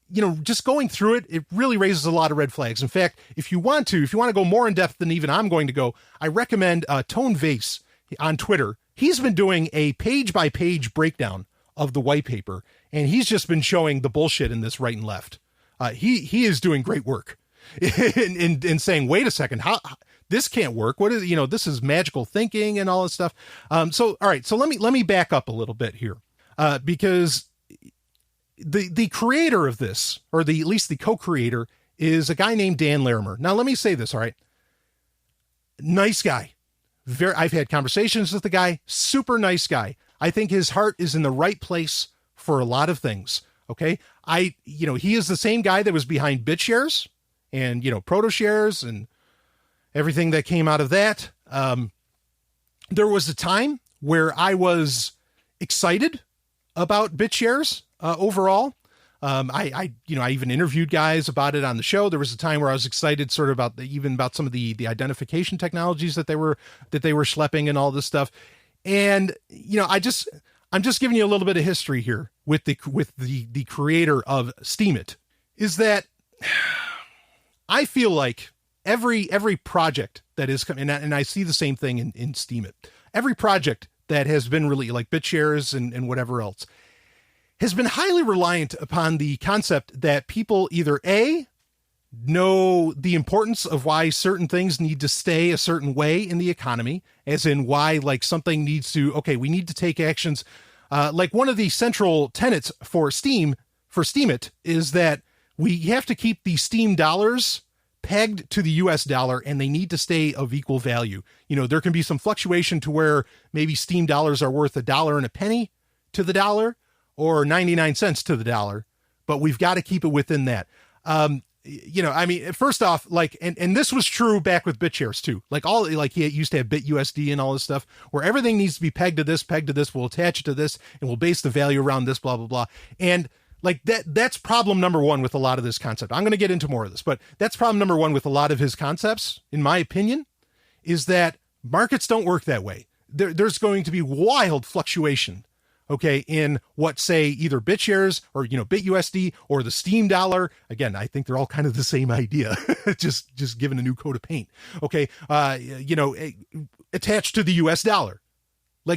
Just going through it really raises a lot of red flags. In fact, if you want to go more in depth than even I'm going to go, I recommend Tone Vase on Twitter. He's been doing a page by page breakdown of the white paper, and he's just been showing the bullshit in this right and left. He is doing great work in saying, wait a second, how this can't work. What is, this is magical thinking and all this stuff. So let me back up a little bit here, because the creator of this, or at least the co-creator, is a guy named Dan Larimer. Now, let me say this, all right? Nice guy. I've had conversations with the guy. Super nice guy. I think his heart is in the right place for a lot of things. Okay. He is the same guy that was behind BitShares and, ProtoShares and everything that came out of that. There was a time where I was excited about BitShares. Overall, I even interviewed guys about it on the show. There was a time where I was excited sort of about some of the identification technologies that they were schlepping and all this stuff. And, I'm just giving you a little bit of history here with the creator of Steemit, is that I feel like every project that is coming, and I see the same thing in Steemit, every project that has been really like BitShares and whatever else, has been highly reliant upon the concept that people either A, know the importance of why certain things need to stay a certain way in the economy, as in why like something needs to, we need to take actions. Like one of the central tenets for Steemit is that we have to keep the Steem dollars pegged to the US dollar, and they need to stay of equal value. There can be some fluctuation to where maybe Steem dollars are worth $1.01 to the dollar, or 99 cents to the dollar, but we've got to keep it within that. First off, and this was true back with BitShares too. He used to have BitUSD and all this stuff where everything needs to be pegged to this, we'll attach it to this, and we'll base the value around this, blah, blah, blah. And that's problem number one with a lot of this concept. I'm going to get into more of this, but that's problem number one with a lot of his concepts, in my opinion, is that markets don't work that way. There's going to be wild fluctuation, in what, say, either BitShares or, BitUSD or the Steem dollar. Again, I think they're all kind of the same idea, just given a new coat of paint. Attached to the US dollar.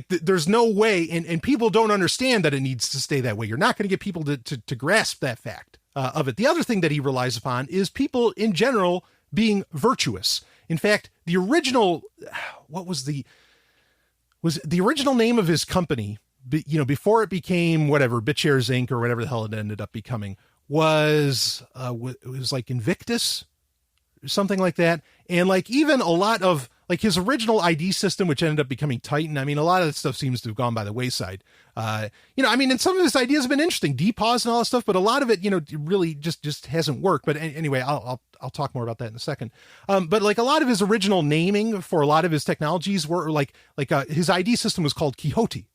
There's no way, and people don't understand that it needs to stay that way. You're not going to get people to grasp that fact of it. The other thing that he relies upon is people in general being virtuous. In fact, the original, was the original name of his company, before it became whatever, BitShares Inc. or whatever the hell it ended up becoming, was it was like Invictus or something like that. And even a lot of his original ID system, which ended up becoming Titan. I mean, a lot of that stuff seems to have gone by the wayside. And some of his ideas have been interesting, DPAWS and all that stuff, but a lot of it, really just hasn't worked. But anyway, I'll talk more about that in a second. But a lot of his original naming for a lot of his technologies were his ID system was called Quixote.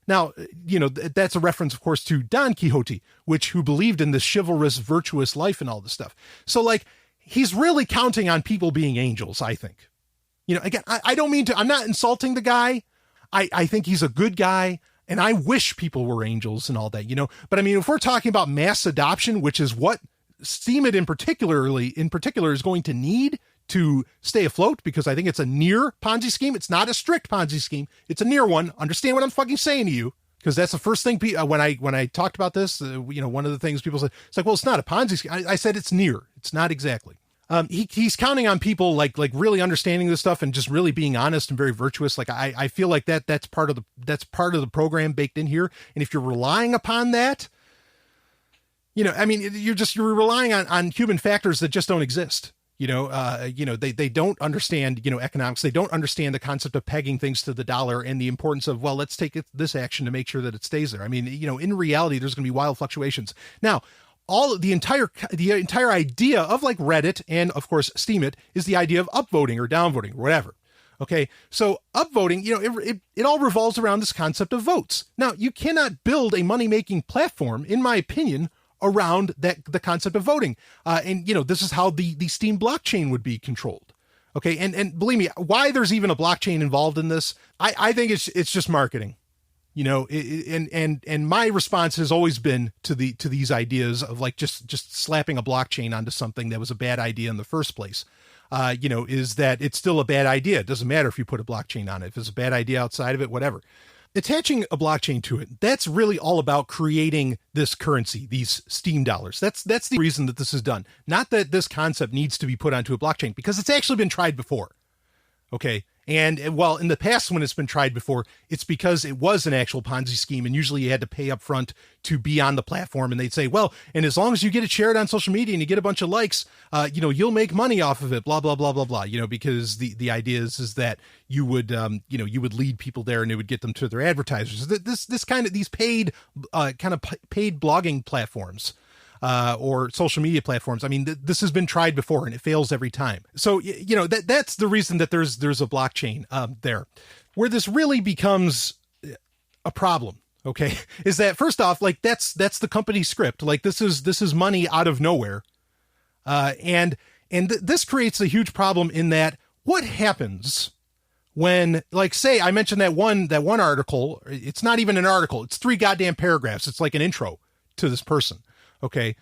Now, that's a reference, of course, to Don Quixote, who believed in this chivalrous, virtuous life and all this stuff. So, he's really counting on people being angels, I think. Again, I don't mean to, I'm not insulting the guy. I think he's a good guy, and I wish people were angels and all that, But, if we're talking about mass adoption, which is what Steemit in particular is going to need to stay afloat because I think it's a near Ponzi scheme. It's not a strict Ponzi scheme. It's a near one. Understand what I'm fucking saying to you? Because that's the first thing when I talked about this, one of the things people said, it's like, well, it's not a Ponzi scheme. I said it's near. It's not exactly. He's counting on people like really understanding this stuff and just really being honest and very virtuous. Like I feel like that's part of the program baked in here. And if you're relying upon that, you're relying on human factors that just don't exist. They don't understand, economics. They don't understand the concept of pegging things to the dollar and the importance of, well, let's take this action to make sure that it stays there. I mean, in reality, there's going to be wild fluctuations. Now, the entire idea of like Reddit and of course Steemit is the idea of upvoting or downvoting or whatever. Okay. So upvoting, it all revolves around this concept of votes. Now, you cannot build a money-making platform, in my opinion, around the concept of voting. This is how the Steem blockchain would be controlled. Okay. And believe me, why there's even a blockchain involved in this, I think it's just marketing, and my response has always been to these ideas of like, just slapping a blockchain onto something that was a bad idea in the first place. Is that it's still a bad idea. It doesn't matter if you put a blockchain on it. If it's a bad idea outside of it, whatever. Attaching a blockchain to it, that's really all about creating this currency, these Steem dollars. That's the reason that this is done. Not that this concept needs to be put onto a blockchain, because it's actually been tried before. Okay. And well, in the past, when it's been tried before, it's because it was an actual Ponzi scheme. And usually you had to pay up front to be on the platform. And they'd say, well, and as long as you get it shared on social media and you get a bunch of likes, you'll make money off of it, blah, blah, blah, blah, blah, because the idea is that you would lead people there and it would get them to their advertisers. These paid blogging platforms. Or social media platforms. I mean, this has been tried before and it fails every time. So, that's the reason that there's a blockchain there. Where this really becomes a problem, okay, is that first off, like that's the company script. Like this is money out of nowhere. This creates a huge problem in that what happens when, like, say I mentioned that one article, it's not even an article. It's 3 goddamn paragraphs. It's like an intro to this person. Okay.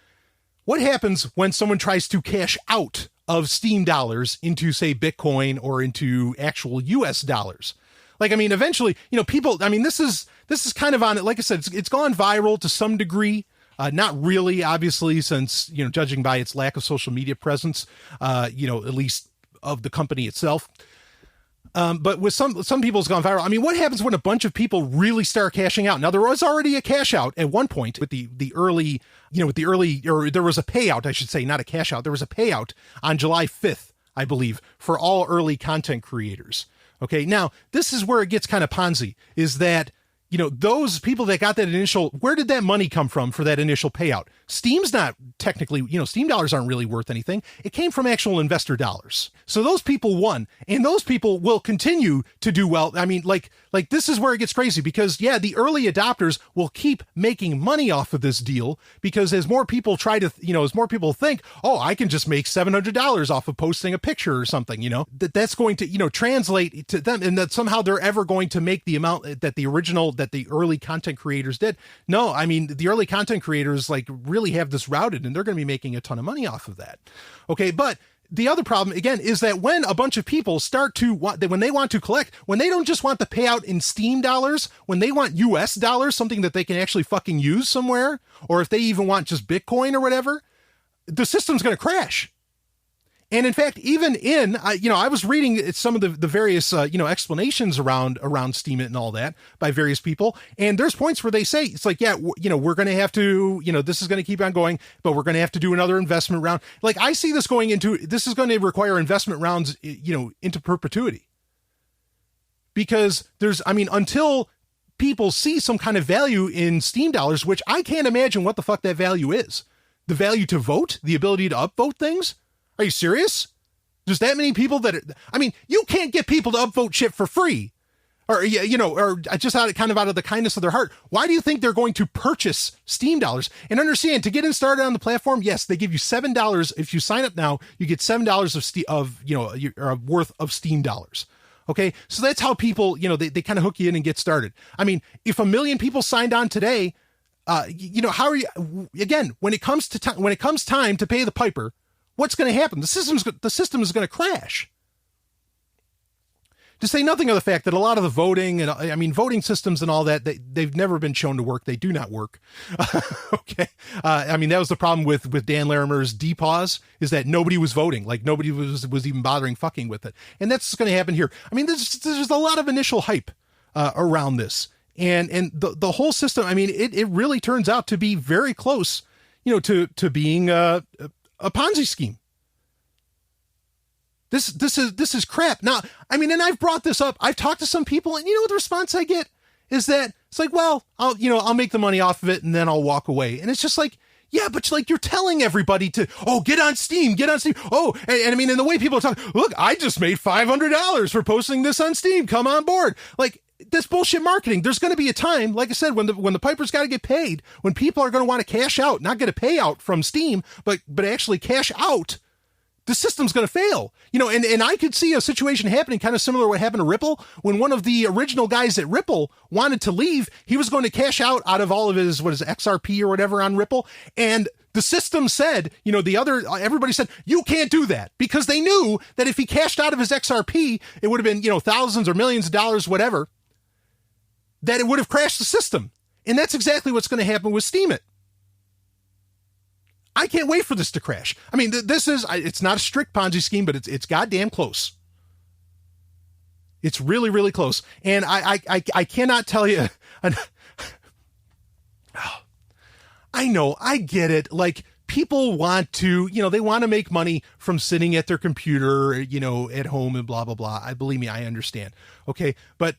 What happens when someone tries to cash out of Steem dollars into, say, Bitcoin or into actual US dollars? Like, I mean, eventually, people, I mean, this is kind of on it. Like I said, it's gone viral to some degree. Not really, obviously, since, judging by its lack of social media presence, at least of the company itself. But with some people it's gone viral. I mean, what happens when a bunch of people really start cashing out? Now, there was already a cash out at one point with the early, or there was a payout, I should say, not a cash out. There was a payout on July 5th, I believe, for all early content creators. Okay. Now, this is where it gets kind of Ponzi, is that, those people that got that initial, where did that money come from for that initial payout? Steem's not technically, Steem dollars aren't really worth anything. It came from actual investor dollars. So those people won, and those people will continue to do well. I mean, like this is where it gets crazy because, yeah, the early adopters will keep making money off of this deal because as more people as more people think, oh, I can just make $700 off of posting a picture or something, that's going to, translate to them, and that somehow they're ever going to make the amount that the early content creators did. No, I mean, the early content creators really have this routed and they're going to be making a ton of money off of that. Okay. But the other problem again is that when a bunch of people start to when they want to collect, when they don't just want the payout in Steem dollars, when they want US dollars, something that they can actually fucking use somewhere, or if they even want just Bitcoin or whatever, the system's going to crash. And in fact, even I was reading some of the various, explanations around Steemit and all that by various people. And there's points where they say, it's like, yeah, we're going to have to, this is going to keep on going, but we're going to have to do another investment round. Like I see this this is going to require investment rounds, into perpetuity. Because until people see some kind of value in Steem dollars, which I can't imagine what the fuck that value is. The value to vote, the ability to upvote things. Are you serious? There's that many people you can't get people to upvote shit for free or just out of the kindness of their heart. Why do you think they're going to purchase Steem dollars? And understand, to get in started on the platform, yes, they give you $7. If you sign up now, you get $7 worth of Steem dollars. Okay. So that's how people, they kind of hook you in and get started. I mean, if 1 million people signed on today, how are you, again, when it comes time to pay the piper, what's going to happen? The system is going to crash. To say nothing of the fact that a lot of the voting and voting systems and all that, they've never been shown to work. They do not work. Okay. That was the problem with Dan Larimer's DPAWS, is that nobody was voting. Like nobody was even bothering fucking with it. And that's going to happen here. There's a lot of initial hype around this, and the whole system. It really turns out to be very close, to being a Ponzi scheme. This is crap. Now, and I've brought this up. I've talked to some people, and what the response I get is that it's like, well, I'll make the money off of it and then I'll walk away. And it's just like, yeah, but you're telling everybody to, get on Steam. Oh, and the way people talk, look, I just made $500 for posting this on Steam. Come on board. Like, that's bullshit marketing. There's going to be a time, like I said, when the piper's got to get paid, when people are going to want to cash out, not get a payout from Steam, but actually cash out. The system's going to fail, and I could see a situation happening kind of similar to what happened to Ripple when one of the original guys at Ripple wanted to leave. He was going to cash out of all of his, XRP or whatever on Ripple. And the system said, everybody said, you can't do that, because they knew that if he cashed out of his XRP, it would have been, thousands or millions of dollars, whatever, that it would have crashed the system. And that's exactly what's going to happen with Steemit. I can't wait for this to crash. It's not a strict Ponzi scheme, but it's goddamn close. It's really, really close. And I cannot tell you. I know, I get it. Like, people want to, they want to make money from sitting at their computer, at home and blah, blah, blah. Believe me, I understand. Okay. But,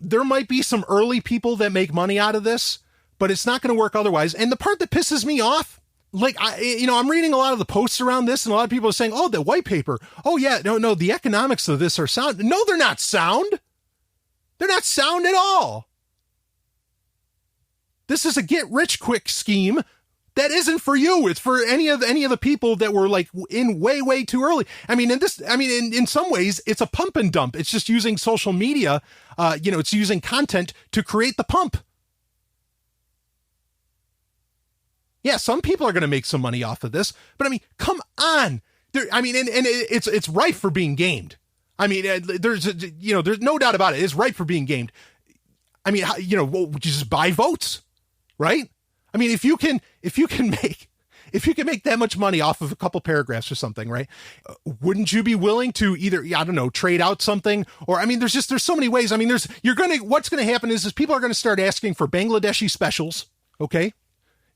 there might be some early people that make money out of this, but it's not going to work otherwise. And the part that pisses me off, like, I'm reading a lot of the posts around this, and a lot of people are saying, oh, the white paper. Oh, yeah, no, the economics of this are sound. No, they're not sound. They're not sound at all. This is a get-rich-quick scheme that isn't for you. It's for any of the people that were, like, in way, way too early. In some ways, it's a pump and dump. It's just using social media. It's using content to create the pump. Yeah, some people are going to make some money off of this, but come on. It's ripe for being gamed. There's no doubt about it. It's ripe for being gamed. Just buy votes, right? If you can make that much money off of a couple paragraphs or something, right? Wouldn't you be willing to either, trade out something, or, there's so many ways. What's going to happen is people are going to start asking for Bangladeshi specials. Okay.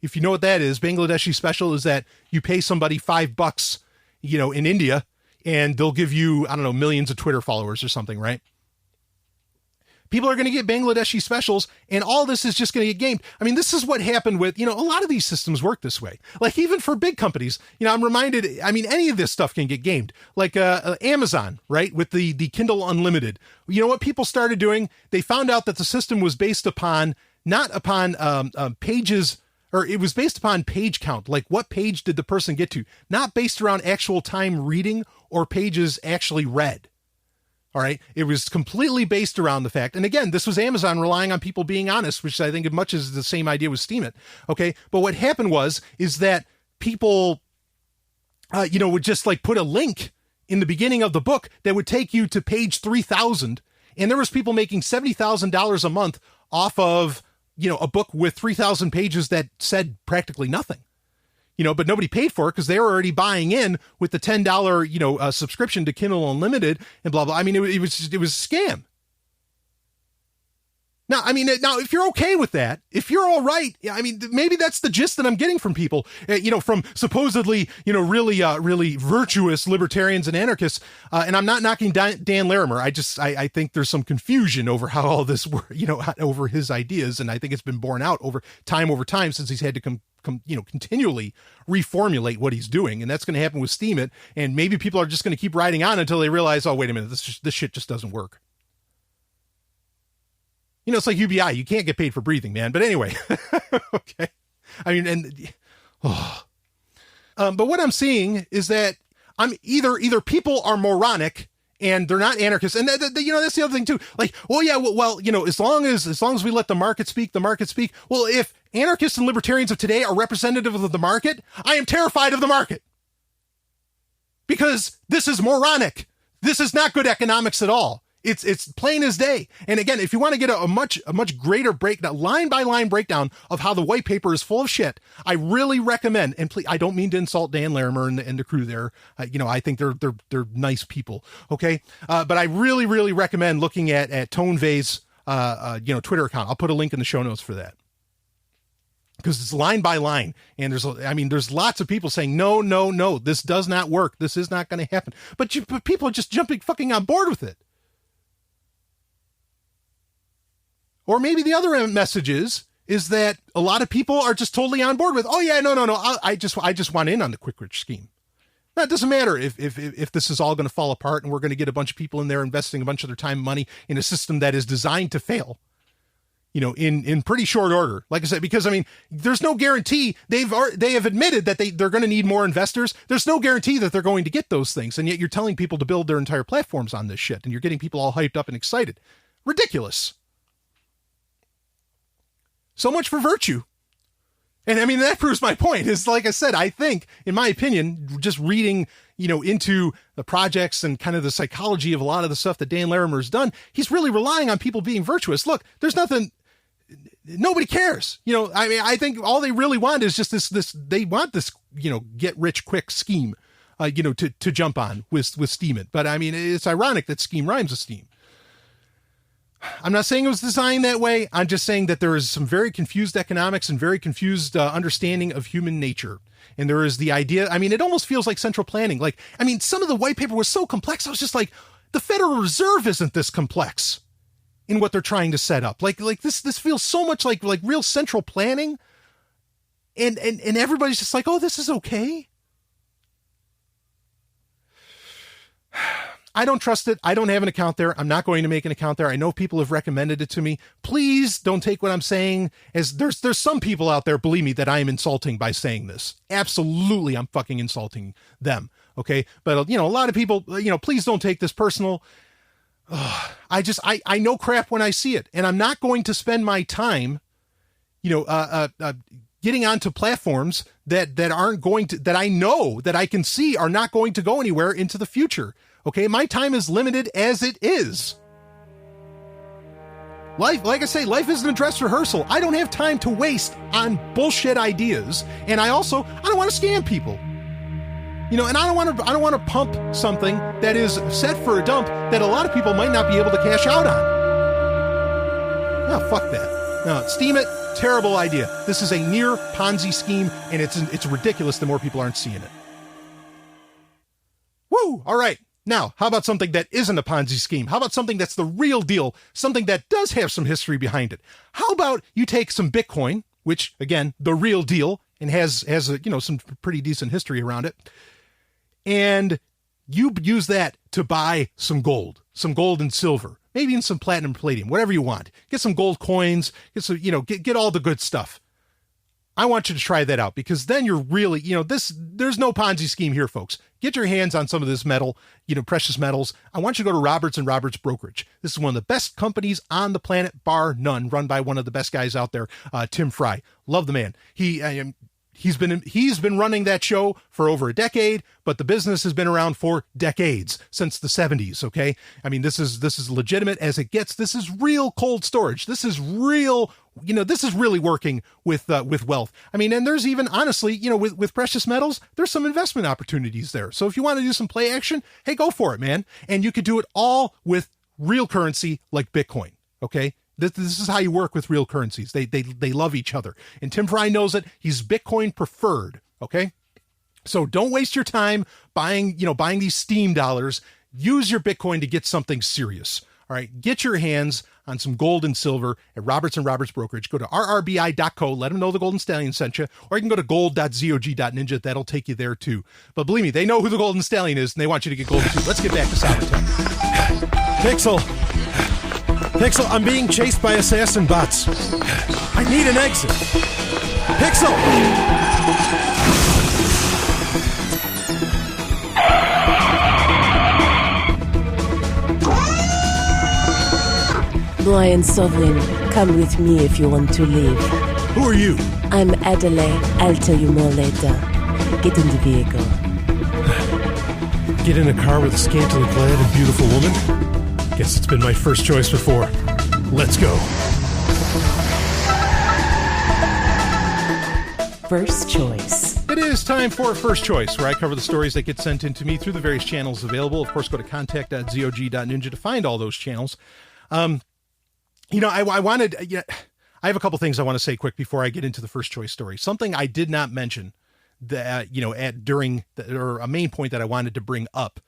If you know what that is, Bangladeshi special is that you pay somebody $5, in India, and they'll give you, millions of Twitter followers or something, right? People are going to get Bangladeshi specials, and all this is just going to get gamed. This is what happened with, a lot of these systems work this way. Like, even for big companies, I'm reminded, any of this stuff can get gamed. Like Amazon, right? With the Kindle Unlimited. You know what people started doing? They found out that the system was based not upon pages, or it was based upon page count. Like, what page did the person get to? Not based around actual time reading or pages actually read. All right. It was completely based around the fact. And again, this was Amazon relying on people being honest, which I think as much as the same idea with Steemit. Okay. But what happened is that people, would just like put a link in the beginning of the book that would take you to page 3000. And there was people making $70,000 a month off of, a book with 3,000 pages that said practically nothing, but nobody paid for it because they were already buying in with the $10, subscription to Kindle Unlimited and blah, blah. It was a scam. Now, if you're okay with that, if you're all right, maybe that's the gist that I'm getting from people, from supposedly, really virtuous libertarians and anarchists. And I'm not knocking Dan Larimer. I think there's some confusion over how all this works, over his ideas. And I think it's been borne out over time since he's had to continually reformulate what he's doing. And that's going to happen with Steemit. And maybe people are just going to keep riding on until they realize, oh, wait a minute, this shit just doesn't work. It's like UBI. You can't get paid for breathing, man. But anyway, okay. But what I'm seeing is that either people are moronic and they're not anarchists. And that's the other thing too. Like, well, yeah, well, as long as we let the market speak. Well, if anarchists and libertarians of today are representative of the market, I am terrified of the market. because this is moronic. This is not good economics at all. It's plain as day. And again, if you want to get a much greater breakdown, line by line breakdown of how the white paper is full of shit, I really recommend. And please, I don't mean to insult Dan Larimer and the crew there. I think they're nice people. Okay, but I really recommend looking at Tone Vay's Twitter account. I'll put a link in the show notes for that, because it's line by line, and there's lots of people saying no, this does not work. This is not going to happen. But people are just jumping fucking on board with it. Or maybe the other message is that a lot of people are just totally on board with, oh yeah, no, I just want in on the quick rich scheme. Now, it doesn't matter if this is all going to fall apart and we're going to get a bunch of people in there investing a bunch of their time and money in a system that is designed to fail, in pretty short order. Like I said, because there's no guarantee. They have admitted that they're going to need more investors. There's no guarantee that they're going to get those things. And yet you're telling people to build their entire platforms on this shit, and you're getting people all hyped up and excited. Ridiculous. So much for virtue. And that proves my point. Is, like I said, I think, in my opinion, just reading, into the projects and kind of the psychology of a lot of the stuff that Dan Larimer's done, he's really relying on people being virtuous. Look, there's nothing, nobody cares. I think all they really want is just this, they want this, get rich quick scheme, to jump on with Steemit. But it's ironic that scheme rhymes with Steam. I'm not saying it was designed that way. I'm just saying that there is some very confused economics and very confused understanding of human nature. And there is the idea, it almost feels like central planning. Some of the white paper was so complex. I was just like, the Federal Reserve isn't this complex in what they're trying to set up. Like this feels so much like real central planning. And everybody's just like, oh, this is okay. I don't trust it. I don't have an account there. I'm not going to make an account there. I know people have recommended it to me. Please don't take what I'm saying as there's some people out there, believe me, that I am insulting by saying this. Absolutely, I'm fucking insulting them. Okay. But a lot of people, please don't take this personal. I know crap when I see it, and I'm not going to spend my time, getting onto platforms that aren't going to, that I know that I can see are not going to go anywhere into the future. Okay, my time is limited as it is. Life, like I say, life isn't a dress rehearsal. I don't have time to waste on bullshit ideas, and I don't want to scam people. And I don't want to pump something that is set for a dump that a lot of people might not be able to cash out on. No, fuck that. No, Steemit, terrible idea. This is a near Ponzi scheme, and it's ridiculous the more people aren't seeing it. Woo! All right. Now, how about something that isn't a Ponzi scheme? How about something that's the real deal? Something that does have some history behind it. How about you take some Bitcoin, which, again, the real deal, and has some pretty decent history around it, and you use that to buy some gold and silver, maybe in some platinum, palladium, whatever you want. Get some gold coins, get all the good stuff. I want you to try that out, because then you're really, there's no Ponzi scheme here, folks. Get your hands on some of this metal, precious metals. I want you to go to Roberts & Roberts Brokerage. This is one of the best companies on the planet, bar none, run by one of the best guys out there, Tim Fry. Love the man. He's been running that show for over a decade, but the business has been around for decades, since the 70s. Okay. This is legitimate as it gets. This is real cold storage. This is real, this is really working with wealth. And there's even, honestly, with precious metals, there's some investment opportunities there. So if you want to do some play action, hey, go for it, man. And you could do it all with real currency like Bitcoin. Okay. This is how you work with real currencies. They love each other. And Tim Fry knows it. He's Bitcoin preferred. Okay. So don't waste your time buying these Steam dollars. Use your Bitcoin to get something serious. All right. Get your hands on some gold and silver at Roberts & Roberts Brokerage. Go to rrbi.co. Let them know the Golden Stallion sent you. Or you can go to gold.zog.ninja. That'll take you there too. But believe me, they know who the Golden Stallion is, and they want you to get gold too. Let's get back to Sovryn Pixel, I'm being chased by assassin bots. I need an exit. Pixel! Boy and Sovryn, come with me if you want to leave. Who are you? I'm Adelaide. I'll tell you more later. Get in the vehicle. Get in a car with a scantily clad and beautiful woman? Guess it's been my first choice before. Let's go. First choice. It is time for First Choice, where I cover the stories that get sent in to me through the various channels available. Of course, go to contact.zog.ninja to find all those channels. I have a couple things I want to say quick before I get into the First Choice story. Something I did not mention that, or a main point that I wanted to bring up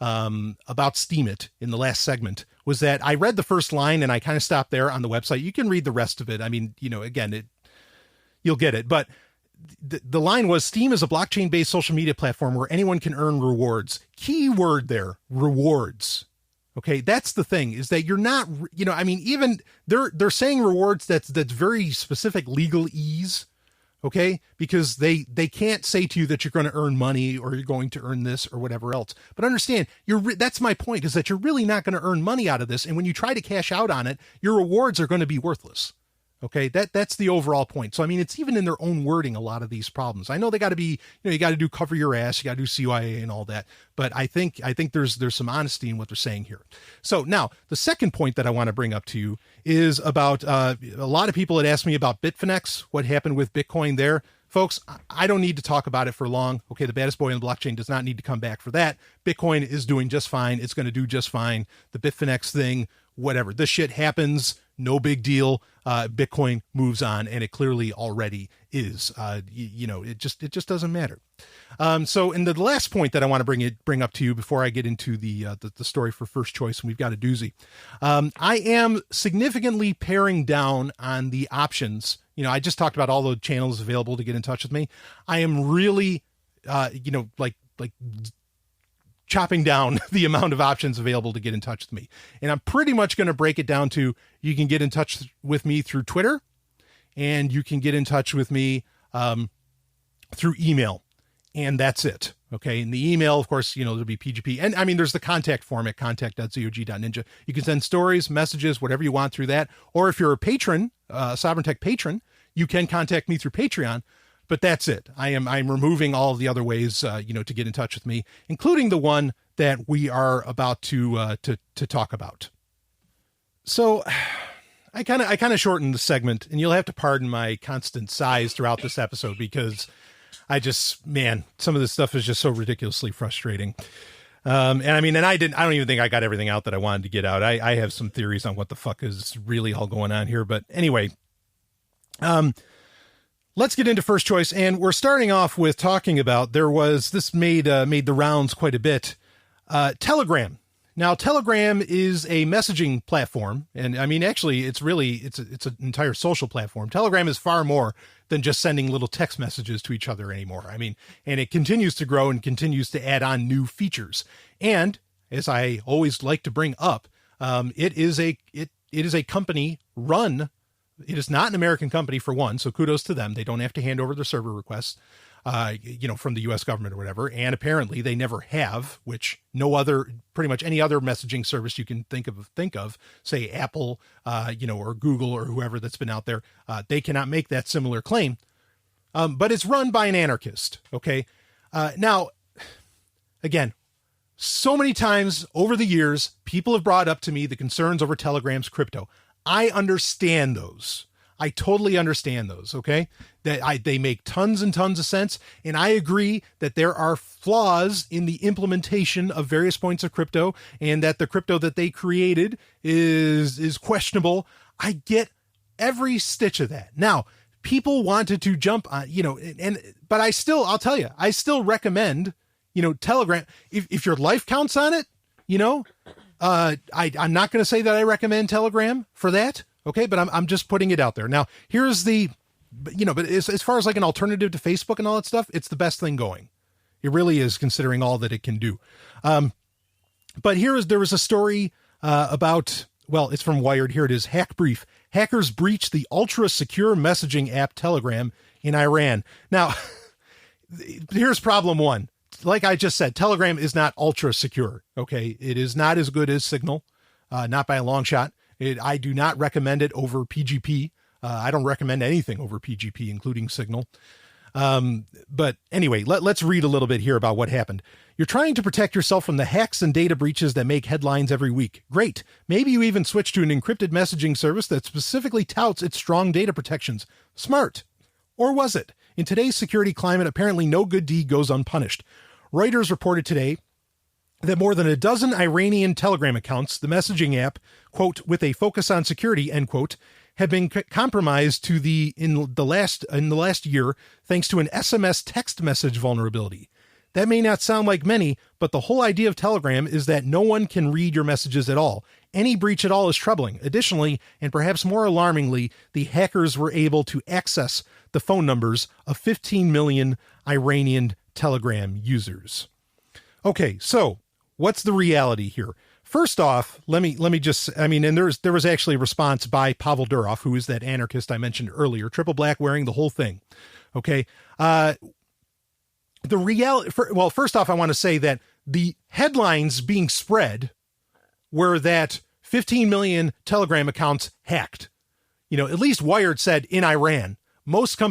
about Steemit in the last segment was that I read the first line and I kind of stopped there on the website. You can read the rest of it. I mean, again, you'll get it, but the line was, Steem is a blockchain-based social media platform where anyone can earn rewards. Key word there, rewards. Okay, that's the thing, is that you're not, even they're saying rewards that's very specific legalese, okay? Because they can't say to you that you're going to earn money or you're going to earn this or whatever else. But understand, that's my point, is that you're really not going to earn money out of this. And when you try to cash out on it, your rewards are going to be worthless. Okay, that's the overall point. So, I mean, it's even in their own wording, a lot of these problems. I know they got to be, you got to do cover your ass, you got to do CYA and all that. But I think there's some honesty in what they're saying here. So now the second point that I want to bring up to you is about a lot of people had asked me about Bitfinex, what happened with Bitcoin there. Folks, I don't need to talk about it for long. Okay, the baddest boy on the blockchain does not need to come back for that. Bitcoin is doing just fine. It's going to do just fine. The Bitfinex thing, whatever. This shit happens. No big deal. Bitcoin moves on, and it clearly already is. It just doesn't matter. So, in the last point that I want to bring up to you before I get into the story for First Choice, and we've got a doozy. I am significantly paring down on the options. I just talked about all the channels available to get in touch with me. I am really, like chopping down the amount of options available to get in touch with me. And I'm pretty much going to break it down to, you can get in touch with me through Twitter, and you can get in touch with me through email. And that's it. Okay. In the email, of course, there'll be PGP. And I mean, there's the contact form at contact.zog.ninja. You can send stories, messages, whatever you want through that. Or if you're a patron, Sovryn Tech patron, you can contact me through Patreon. But that's it. I'm removing all of the other ways, to get in touch with me, including the one that we are about to talk about. So I kind of shortened the segment, and you'll have to pardon my constant sighs throughout this episode because some of this stuff is just so ridiculously frustrating. I don't even think I got everything out that I wanted to get out. I have some theories on what the fuck is really all going on here, but anyway, let's get into First Choice, and we're starting off with talking about, this made the rounds quite a bit, Telegram. Now, Telegram is a messaging platform, and I mean, actually, it's an entire social platform. Telegram is far more than just sending little text messages to each other anymore. I mean, and it continues to grow and continues to add on new features. And as I always like to bring up, it is a company run. It is not an American company, for one, so kudos to them. They don't have to hand over their server requests, from the U.S. government or whatever. And apparently they never have, which pretty much any other messaging service you can think of, say Apple, or Google or whoever that's been out there, they cannot make that similar claim. But it's run by an anarchist. Okay. Now, again, so many times over the years, people have brought up to me the concerns over Telegram's crypto. I understand those. I totally understand those. Okay. They make tons and tons of sense. And I agree that there are flaws in the implementation of various points of crypto, and that the crypto that they created is questionable. I get every stitch of that. Now, people wanted to jump on, but I'll tell you, I still recommend, Telegram. If your life counts on it, I'm not going to say that I recommend Telegram for that. Okay. But I'm just putting it out there. Now, here's but as far as like an alternative to Facebook and all that stuff, it's the best thing going. It really is, considering all that it can do. But there was a story about, it's from Wired. Here it is. Hack brief. Hackers breach the ultra secure messaging app Telegram in Iran. Now, here's problem one. Like I just said, Telegram is not ultra secure. Okay. It is not as good as Signal, not by a long shot. I do not recommend it over PGP. I don't recommend anything over PGP, including Signal. But anyway, let's read a little bit here about what happened. You're trying to protect yourself from the hacks and data breaches that make headlines every week. Great. Maybe you even switch to an encrypted messaging service that specifically touts its strong data protections. Smart. Or was it? In today's security climate, apparently no good deed goes unpunished. Reuters reported today that more than a dozen Iranian Telegram accounts, the messaging app, quote, with a focus on security, end quote, have been compromised in the last year thanks to an SMS text message vulnerability. That may not sound like many, but the whole idea of Telegram is that no one can read your messages at all. Any breach at all is troubling. Additionally, and perhaps more alarmingly, the hackers were able to access the phone numbers of 15 million Iranian Telegram users. Okay, so what's the reality here? First off, let me just, and there was actually a response by Pavel Durov, who is that anarchist I mentioned earlier, triple black wearing the whole thing. Okay. The reality, first off, I want to say that the headlines being spread were that 15 million Telegram accounts hacked. At least Wired said in Iran. Most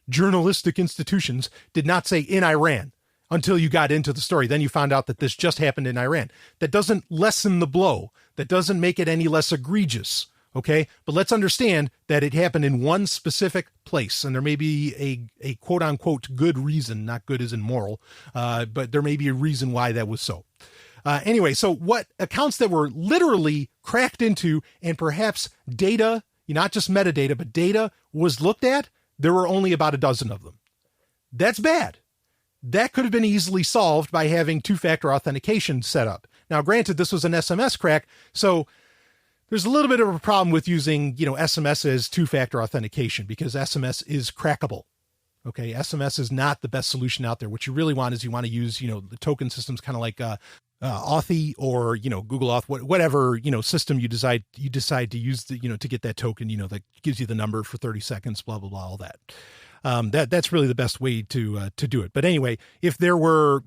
journalistic institutions did not say in Iran until you got into the story. Then you found out that this just happened in Iran. That doesn't lessen the blow. That doesn't make it any less egregious. Okay. But let's understand that it happened in one specific place, and there may be a quote unquote good reason, not good as in moral, but there may be a reason why that was so. Anyway, so what accounts that were literally cracked into and perhaps data, not just metadata, but data was looked at, there were only about a dozen of them. That's bad. That could have been easily solved by having two-factor authentication set up. Now, granted, this was an SMS crack, so there's a little bit of a problem with using, SMS as two-factor authentication because SMS is crackable. Okay, SMS is not the best solution out there. What you really want is you want to use, the token systems kind of like Authy or, Google Auth, whatever, system you decide to use, to get that token, that gives you the number for 30 seconds, blah, blah, blah, all that. That's really the best way to do it. But anyway, if there were,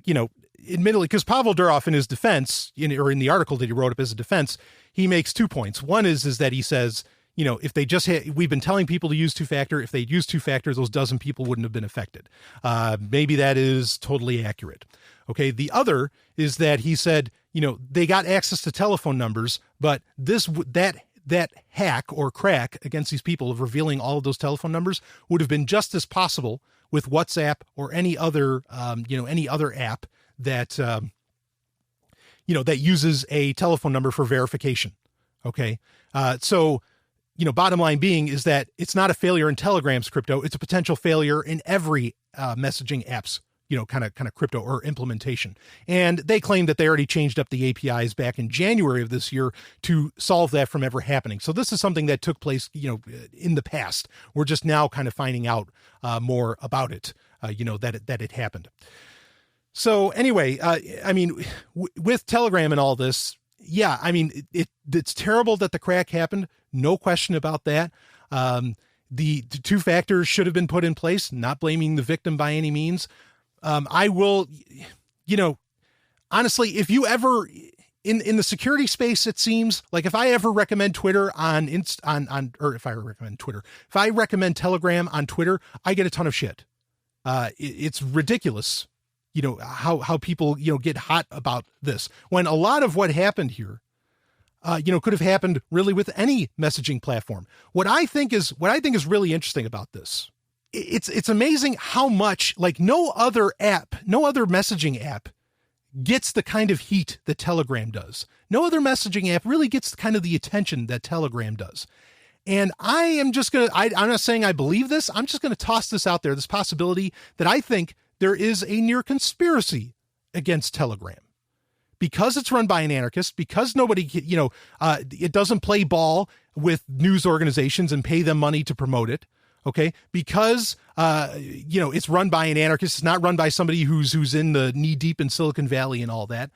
admittedly, because Pavel Durov in his defense, or in the article that he wrote up as a defense, he makes 2 points. One is that he says, if they just we've been telling people to use two-factor. If they'd used two-factor, those dozen people wouldn't have been affected. Maybe that is totally accurate. Okay. The other is that he said, they got access to telephone numbers, but that hack or crack against these people of revealing all of those telephone numbers would have been just as possible with WhatsApp or any other app that, that uses a telephone number for verification. Okay. So, bottom line being is that it's not a failure in Telegram's crypto. It's a potential failure in every messaging app's, kind of crypto or implementation. And they claim that they already changed up the APIs back in January of this year to solve that from ever happening. So this is something that took place, in the past. We're just now kind of finding out more about it, that it happened. So anyway, with Telegram and all this, yeah, it's terrible that the crack happened. No question about that. The two factors should have been put in place, not blaming the victim by any means. I will, honestly, if you ever in the security space, it seems like if I ever recommend Twitter if I recommend Telegram on Twitter, I get a ton of shit. It's ridiculous, how people, get hot about this when a lot of what happened here, could have happened really with any messaging platform. What I think is really interesting about this, it's amazing how much, like, no other messaging app gets the kind of heat that Telegram does. No other messaging app really gets kind of the attention that Telegram does. And I am just going to, I'm not saying I believe this. I'm just going to toss this out there, this possibility that I think there is a near conspiracy against Telegram. Because it's run by an anarchist, because nobody, it doesn't play ball with news organizations and pay them money to promote it. Okay. Because, it's run by an anarchist. It's not run by somebody who's in the knee deep in Silicon Valley and all that.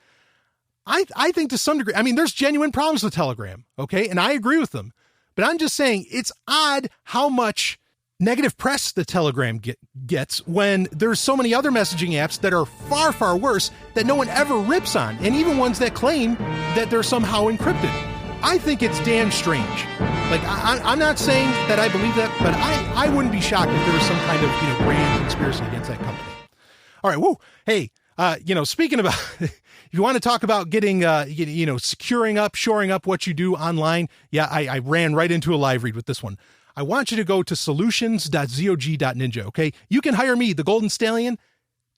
I think to some degree, there's genuine problems with Telegram. Okay. And I agree with them, but I'm just saying it's odd how much negative press the Telegram gets when there's so many other messaging apps that are far, far worse that no one ever rips on. And even ones that claim that they're somehow encrypted. I think it's damn strange. Like, I'm not saying that I believe that, but I wouldn't be shocked if there was some kind of, grand conspiracy against that company. All right, woo. Hey, speaking about, if you want to talk about getting, securing up, shoring up what you do online, yeah, I ran right into a live read with this one. I want you to go to solutions.zog.ninja, okay? You can hire me, the Golden Stallion,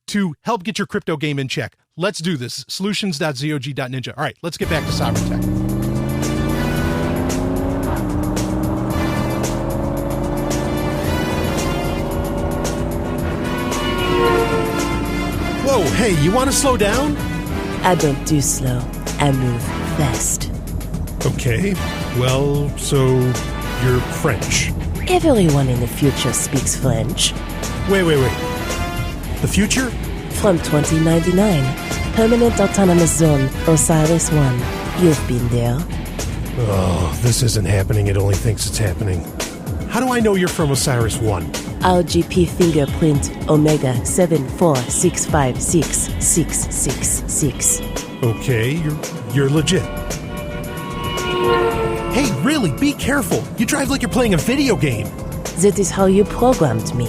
to help get your crypto game in check. Let's do this. Solutions.zog.ninja. All right, let's get back to Sovryn Tech. Whoa, hey, you want to slow down? I don't do slow. I move fast. Okay, well, so you're French. Everyone in the future speaks French. Wait. The future? From 2099, Permanent Autonomous Zone, Osiris-1. You've been there. Oh, this isn't happening. It only thinks it's happening. How do I know you're from Osiris-1? RGP fingerprint Omega 746566666. Okay, you're legit. Hey, really, be careful. You drive like you're playing a video game. That is how you programmed me.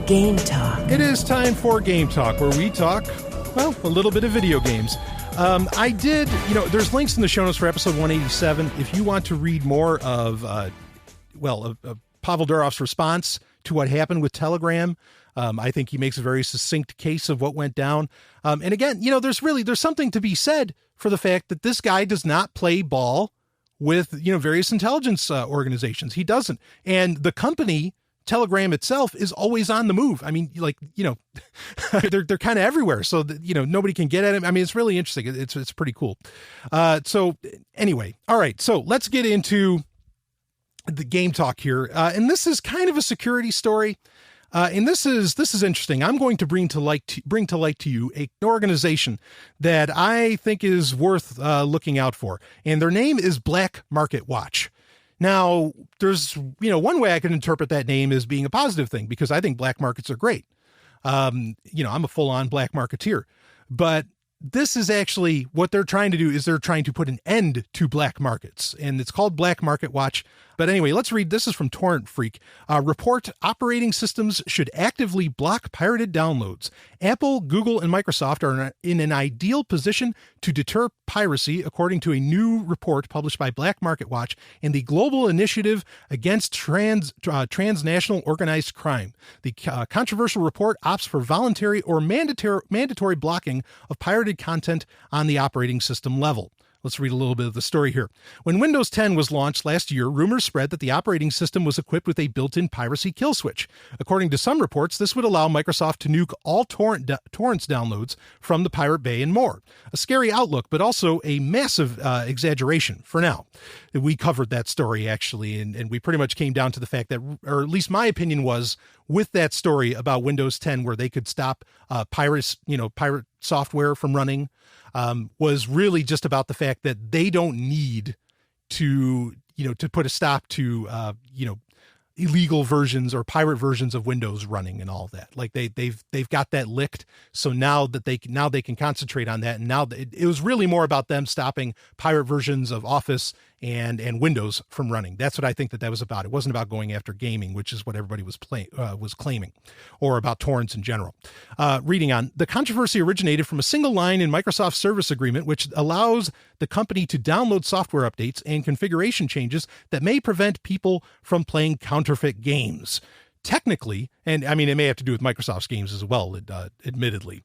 Game talk. It is time for Game Talk, where we talk, well, a little bit of video games. I did, there's links in the show notes for episode 187. If you want to read more of Pavel Durov's response to what happened with Telegram, I think he makes a very succinct case of what went down. And again, there's something to be said for the fact that this guy does not play ball with, various intelligence organizations. He doesn't. And the company, Telegram itself, is always on the move. I mean, they're kind of everywhere, so that, nobody can get at him. I mean, it's really interesting. It's pretty cool. So anyway, all right. So let's get into the Game Talk here. And this is kind of a security story. And this is interesting. I'm going to bring to light to you an organization that I think is worth looking out for. And their name is Black Market Watch. Now, there's, one way I can interpret that name as being a positive thing, because I think black markets are great. I'm a full-on black marketeer. But this is actually what they're trying to do, is they're trying to put an end to black markets. And it's called Black Market Watch. But anyway, let's read. This is from Torrent Freak. Report: operating systems should actively block pirated downloads. Apple, Google, and Microsoft are in an ideal position to deter piracy, according to a new report published by Black Market Watch and the Global Initiative Against Transnational Organized Crime. The controversial report opts for voluntary or mandatory blocking of pirated content on the operating system level. Let's read a little bit of the story here. When Windows 10 was launched last year, rumors spread that the operating system was equipped with a built-in piracy kill switch. According to some reports, this would allow Microsoft to nuke all torrents downloads from the Pirate Bay and more. A scary outlook, but also a massive exaggeration for now. We covered that story, actually, and we pretty much came down to the fact that, or at least my opinion was, with that story about Windows 10, where they could stop pirate software from running, was really just about the fact that they don't need to put a stop to, illegal versions or pirate versions of Windows running and all that. Like they've got that licked. So now they can concentrate on that. And now it was really more about them stopping pirate versions of Office and Windows from running. That's what I think that was about. It wasn't about going after gaming, which is what everybody was claiming, or about torrents in general. Reading on, the controversy originated from a single line in Microsoft's service agreement, which allows the company to download software updates and configuration changes that may prevent people from playing counterfeit games. Technically, and I mean, it may have to do with Microsoft's games as well, admittedly.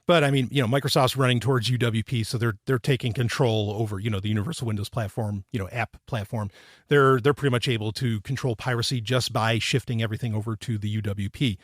But I mean, Microsoft's running towards UWP, so they're taking control over, the Universal Windows platform, app platform. They're pretty much able to control piracy just by shifting everything over to the UWP.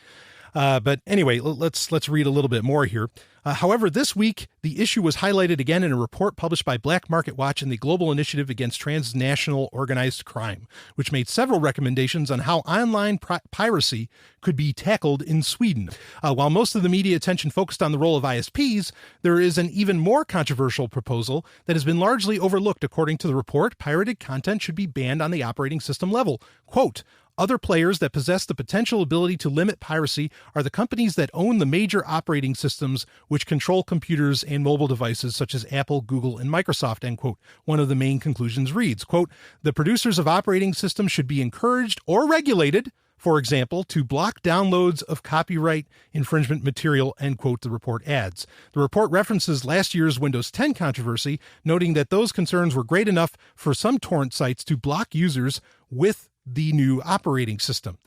But anyway, let's read a little bit more here. However, this week, the issue was highlighted again in a report published by Black Market Watch and the Global Initiative Against Transnational Organized Crime, which made several recommendations on how online piracy could be tackled in Sweden. While most of the media attention focused on the role of ISPs, there is an even more controversial proposal that has been largely overlooked. According to the report, pirated content should be banned on the operating system level. Quote, Other players that possess the potential ability to limit piracy are the companies that own the major operating systems which control computers and mobile devices such as Apple, Google, and Microsoft, end quote. One of the main conclusions reads, quote, the producers of operating systems should be encouraged or regulated, for example, to block downloads of copyright infringement material, end quote, the report adds. The report references last year's Windows 10 controversy, noting that those concerns were great enough for some torrent sites to block users with the new operating system.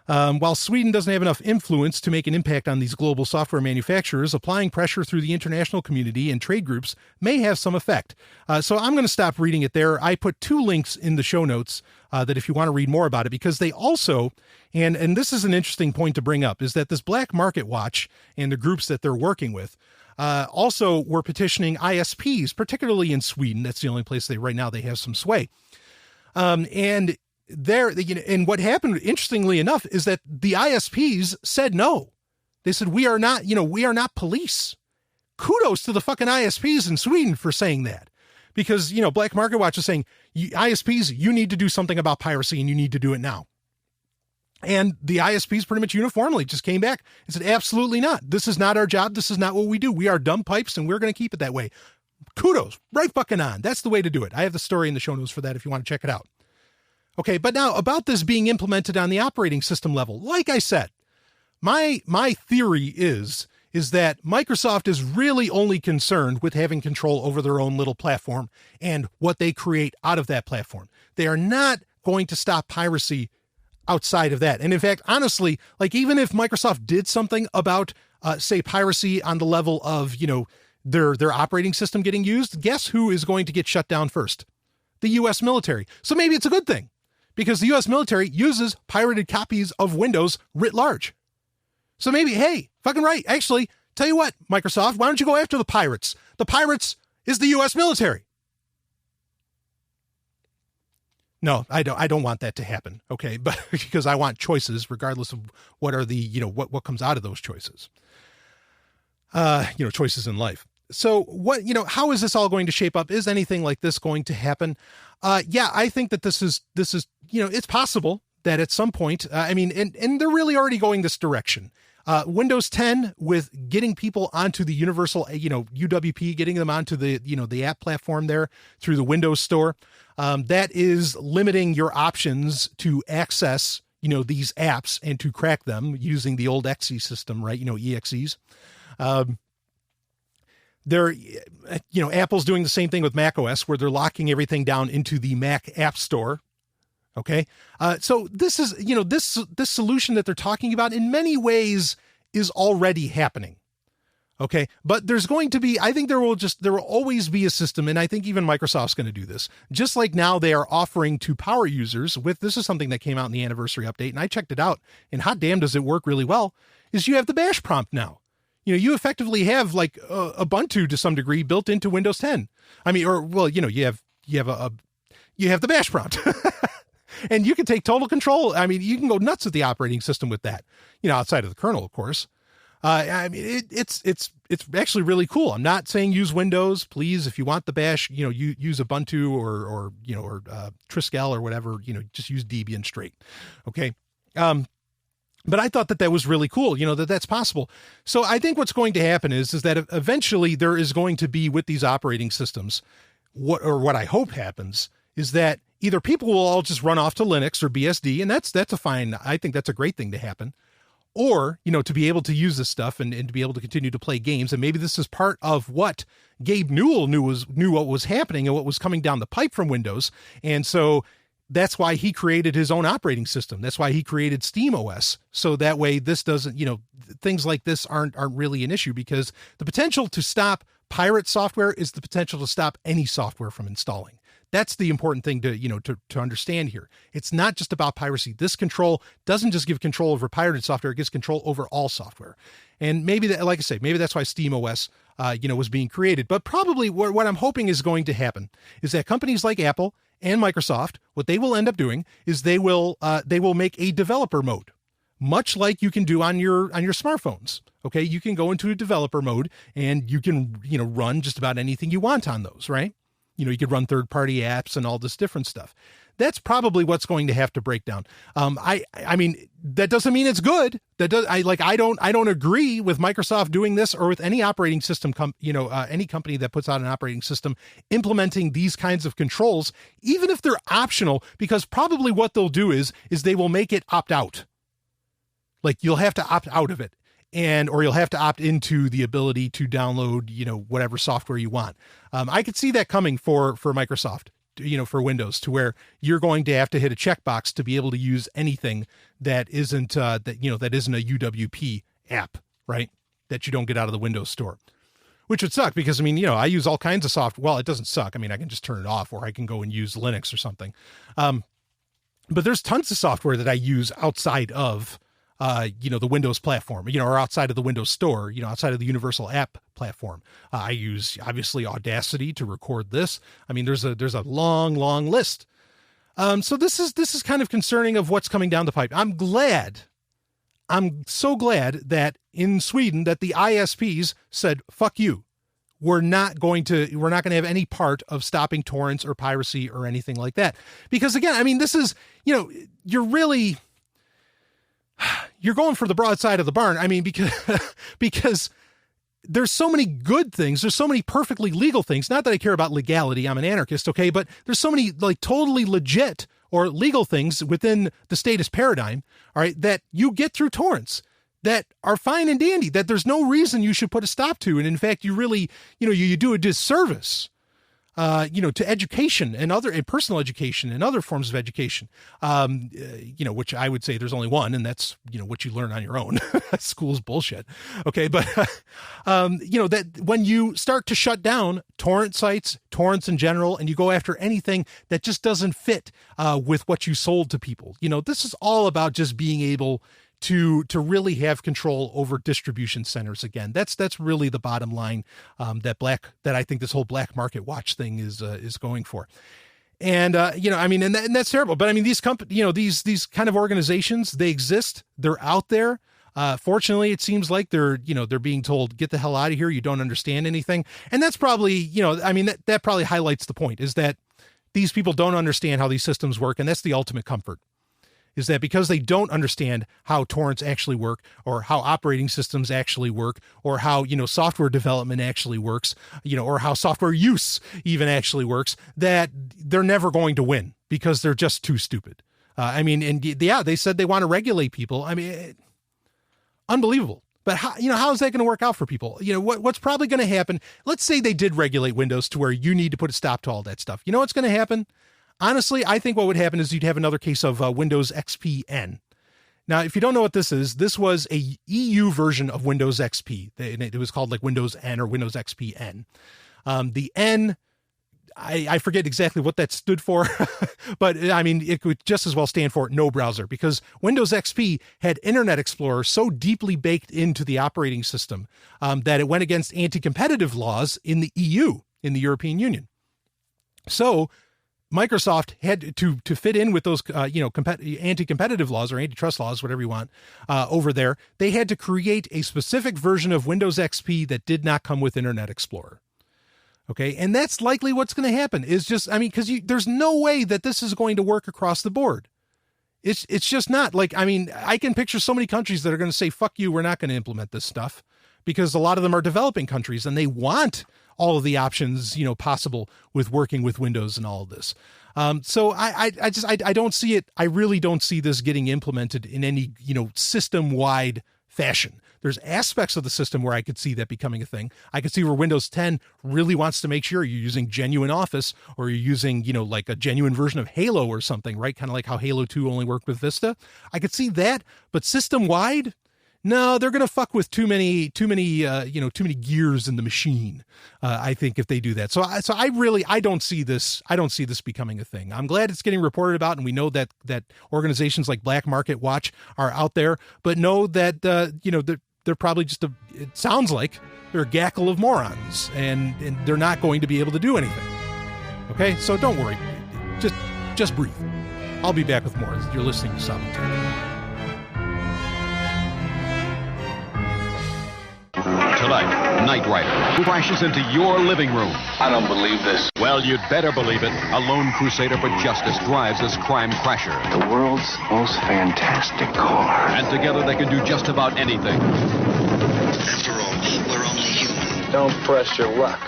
While Sweden doesn't have enough influence to make an impact on these global software manufacturers, applying pressure through the international community and trade groups may have some effect. So I'm going to stop reading it there. I put 2 links in the show notes that if you want to read more about it, because they also, and this is an interesting point to bring up, is that this Black Market Watch and the groups that they're working with also were petitioning ISPs, particularly in Sweden. That's the only place right now they have some sway. And what happened, interestingly enough, is that the ISPs said no. They said, we are not police. Kudos to the fucking ISPs in Sweden for saying that. Because, Black Market Watch is saying, ISPs, you need to do something about piracy and you need to do it now. And the ISPs pretty much uniformly just came back and said, absolutely not. This is not our job. This is not what we do. We are dumb pipes and we're going to keep it that way. Kudos. Right fucking on. That's the way to do it. I have the story in the show notes for that if you want to check it out. Okay, but now about this being implemented on the operating system level. Like I said, my theory is that Microsoft is really only concerned with having control over their own little platform and what they create out of that platform. They are not going to stop piracy outside of that. And in fact, honestly, like even if Microsoft did something about, say, piracy on the level of, their operating system getting used, guess who is going to get shut down first? The U.S. military. So maybe it's a good thing, because the U.S. military uses pirated copies of Windows writ large. So maybe, hey, fucking right. Actually, tell you what, Microsoft, why don't you go after the pirates? The pirates is the U.S. military. No, I don't want that to happen. Okay. But because I want choices, regardless of what are the, what comes out of those choices, choices in life. So what, how is this all going to shape up? Is anything like this going to happen? Yeah, I think that this is, it's possible that at some point, and they're really already going this direction. Windows 10 with getting people onto the universal, UWP, getting them onto the, the app platform there through the Windows Store. That is limiting your options to access, these apps and to crack them using the old EXE system, right? EXEs. Apple's doing the same thing with macOS, where they're locking everything down into the Mac App Store. Okay. So this is, this solution that they're talking about in many ways is already happening. Okay. But there's going to be, I think there will always be a system. And I think even Microsoft's going to do this, just like now they are offering to power users with, this is something that came out in the anniversary update and I checked it out and hot damn, does it work really well, is you have the bash prompt now. You effectively have like Ubuntu to some degree built into Windows 10. you have the bash prompt. And you can take total control. You can go nuts with the operating system with that, outside of the kernel, of course. It's actually really cool. I'm not saying use Windows, please. If you want the bash, use Ubuntu or Triskel or whatever, just use Debian straight. Okay. But I thought that was really cool, that's possible. So I think what's going to happen is that eventually there is going to be with these operating systems, what I hope happens is that either people will all just run off to Linux or BSD, and that's I think that's a great thing to happen. Or, to be able to use this stuff and to be able to continue to play games. And maybe this is part of what Gabe Newell knew what was happening and what was coming down the pipe from Windows. And so that's why he created his own operating system. That's why he created SteamOS. So that way this doesn't, things like this aren't really an issue, because the potential to stop pirate software is the potential to stop any software from installing. That's the important thing to understand here. It's not just about piracy. This control doesn't just give control over pirated software. It gives control over all software. And maybe that, like I say, maybe that's why SteamOS, was being created. But probably what I'm hoping is going to happen is that companies like Apple and Microsoft, what they will end up doing is they will make a developer mode, much like you can do on your smartphones. Okay. You can go into a developer mode and you can, run just about anything you want on those, right? You could run third-party apps and all this different stuff. That's probably what's going to have to break down. I mean, that doesn't mean it's good. I don't agree with Microsoft doing this, or with any operating system, any company that puts out an operating system implementing these kinds of controls, even if they're optional, because probably what they'll do is they will make it opt out. Like, you'll have to opt out of it, or you'll have to opt into the ability to download, whatever software you want. I could see that coming for Microsoft, for Windows, to where you're going to have to hit a checkbox to be able to use anything that isn't that isn't a UWP app, right? That you don't get out of the Windows Store, which would suck, because I use all kinds of software. Well, it doesn't suck. I can just turn it off, or I can go and use Linux or something. But there's tons of software that I use outside of the Windows platform, or outside of the Windows Store, outside of the Universal App platform. I use, obviously, Audacity to record this. There's a long list. So this is kind of concerning of what's coming down the pipe. I'm so glad that in Sweden that the ISPs said, fuck you. We're not going to have any part of stopping torrents or piracy or anything like that. Because again, this is, you're going for the broad side of the barn. Because there's so many good things. There's so many perfectly legal things. Not that I care about legality. I'm an anarchist. Okay. But there's so many totally legit or legal things within the status paradigm. All right. That you get through torrents that are fine and dandy, that there's no reason you should put a stop to. And in fact, you really, you do a disservice, to education and personal education and other forms of education, which I would say there's only one, and that's, what you learn on your own. School's bullshit. Okay. But, that when you start to shut down torrent sites, torrents in general, and you go after anything that just doesn't fit, with what you sold to people, this is all about just being able to really have control over distribution centers again. That's really the bottom line, that I think this whole black market watch thing is going for. And, and that's terrible. But these these kind of organizations, they exist, they're out there. Fortunately, it seems like they're being told, get the hell out of here. You don't understand anything. And that's probably, that probably highlights the point, is that these people don't understand how these systems work. And that's the ultimate comfort, is that because they don't understand how torrents actually work, or how operating systems actually work, or how, software development actually works, or how software use even actually works, that they're never going to win, because they're just too stupid. They said they want to regulate people. Unbelievable. But how is that going to work out for people? What's probably going to happen? Let's say they did regulate Windows to where you need to put a stop to all that stuff. You know what's going to happen? Honestly, I think what would happen is you'd have another case of Windows XP-N. Now, if you don't know what this is, this was a EU version of Windows XP. It was called like Windows N or Windows XP-N. The N, I forget exactly what that stood for, but it could just as well stand for no browser, because Windows XP had Internet Explorer so deeply baked into the operating system that it went against anti-competitive laws in the EU, in the European Union. So Microsoft had to fit in with those, anti-competitive laws or antitrust laws, whatever you want, over there. They had to create a specific version of Windows XP that did not come with Internet Explorer. Okay. And that's likely what's going to happen, is just, because there's no way that this is going to work across the board. It's just not. I can picture so many countries that are going to say, fuck you, we're not going to implement this stuff, because a lot of them are developing countries and they want all of the options, possible with working with Windows and all of this. So I don't see it. I really don't see this getting implemented in any, system-wide fashion. There's aspects of the system where I could see that becoming a thing. I could see where Windows 10 really wants to make sure you're using genuine Office, or you're using, like a genuine version of Halo or something, right? Kind of like how Halo 2 only worked with Vista. I could see that, but system-wide, no, they're going to fuck with too many gears in the machine. I think if they do that. So I don't see this. I don't see this becoming a thing. I'm glad it's getting reported about, and we know that organizations like Black Market Watch are out there, but know that, they're probably just it sounds like they're a gaggle of morons, and they're not going to be able to do anything. Okay. So don't worry. Just breathe. I'll be back with more. You're listening to Sovryn Tech. Tonight, Knight Rider who crashes into your living room. I don't believe this. Well, you'd better believe it. A lone crusader for justice drives this crime crasher. The world's most fantastic car. And together they can do just about anything. After all, we're only human. Don't press your luck.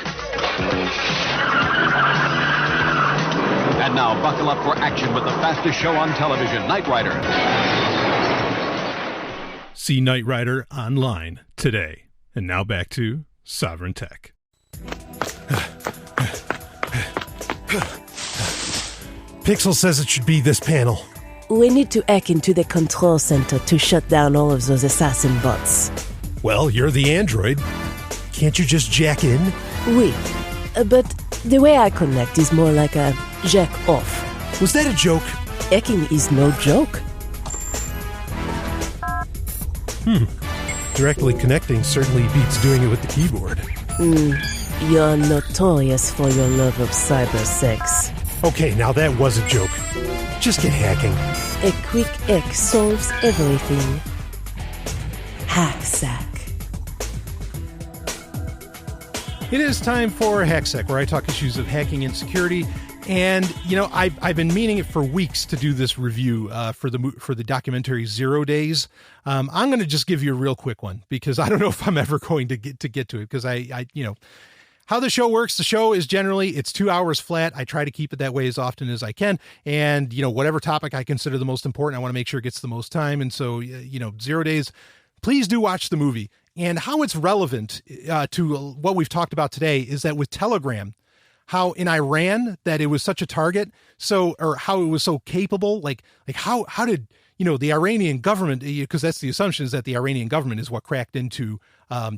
And now buckle up for action with the fastest show on television, Knight Rider. See Knight Rider online today. And now back to Sovryn Tech. Pixel says it should be this panel. We need to hack into the control center to shut down all of those assassin bots. Well, you're the android. Can't you just jack in? Oui, but the way I connect is more like a jack off. Was that a joke? Hacking is no joke. Directly connecting certainly beats doing it with the keyboard. You're notorious for your love of cyber sex. Okay, now that was a joke. Just get hacking. A quick hack solves everything. HackSec. It is time for HackSec, where I talk issues of hacking and security. And, you know, I've been meaning it for weeks to do this review for the documentary 0 Days. I'm going to just give you a real quick one because I don't know if I'm ever going to get to it because I you know, how the show works. The show is generally, it's 2 hours flat. I try to keep it that way as often as I can. And, you know, whatever topic I consider the most important, I want to make sure it gets the most time. And so, you know, 0 Days, please do watch the movie. And how it's relevant to what we've talked about today is that with Telegram, how in Iran that it was such a target, or how it was so capable, like how did, you know, the Iranian government, because that's the assumption is that the Iranian government is what cracked into,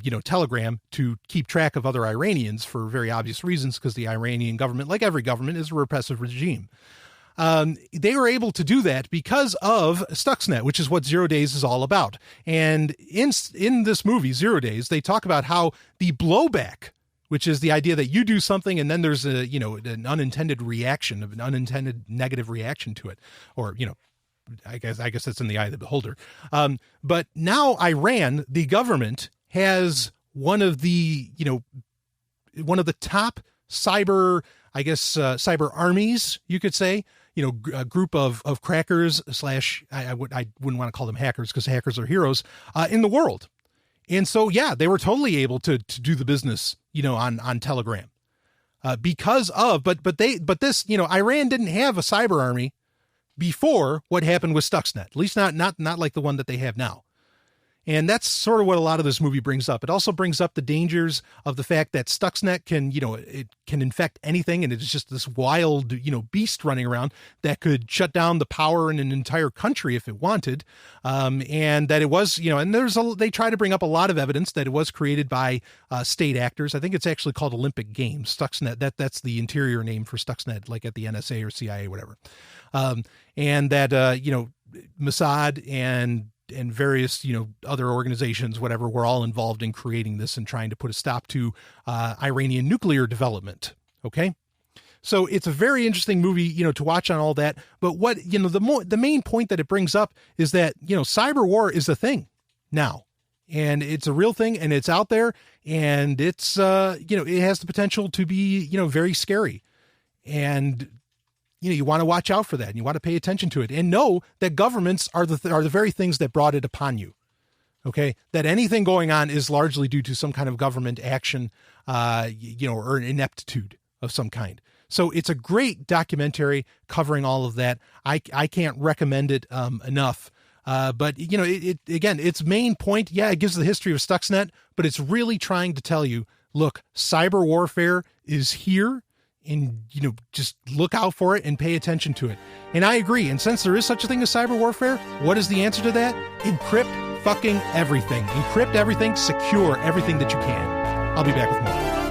you know, Telegram to keep track of other Iranians for very obvious reasons, because the Iranian government, like every government, is a repressive regime. They were able to do that because of Stuxnet, which is what 0 Days is all about. And in this movie, 0 Days, they talk about how the blowback, which is the idea that you do something and then there's a, you know, an unintended reaction, of an unintended negative reaction to it, or, you know, I guess that's in the eye of the beholder. But now Iran, the government, has one of the top cyber, cyber armies, you could say, you know, a group of crackers / I wouldn't want to call them hackers because hackers are heroes in the world. And so, yeah, they were totally able to do the business, you know, on Telegram because of, but this, you know, Iran didn't have a cyber army before what happened with Stuxnet, at least not like the one that they have now. And that's sort of what a lot of this movie brings up. It also brings up the dangers of the fact that Stuxnet can, you know, it can infect anything. And it's just this wild, you know, beast running around that could shut down the power in an entire country if it wanted. And that it was, you know, and they try to bring up a lot of evidence that it was created by state actors. I think it's actually called Olympic Games. Stuxnet, that's the interior name for Stuxnet, like at the NSA or CIA, whatever. And that, you know, Mossad and various, you know, other organizations, whatever, were all involved in creating this and trying to put a stop to Iranian nuclear development. Okay. So it's a very interesting movie, you know, to watch on all that. But what, you know, the main point that it brings up is that, you know, cyber war is a thing now, and it's a real thing, and it's out there, and it's, you know, it has the potential to be, you know, very scary. And, you know, you want to watch out for that, and you want to pay attention to it, and know that governments are the very things that brought it upon you. Okay, that anything going on is largely due to some kind of government action, you know, or ineptitude of some kind. So it's a great documentary covering all of that. I can't recommend it enough. But you know, it again, its main point, yeah, it gives the history of Stuxnet, but it's really trying to tell you, look, cyber warfare is here. And, you know, just look out for it and pay attention to it. And I agree. And since there is such a thing as cyber warfare, what is the answer to that? Encrypt fucking everything. Encrypt everything. Secure everything that you can. I'll be back with more.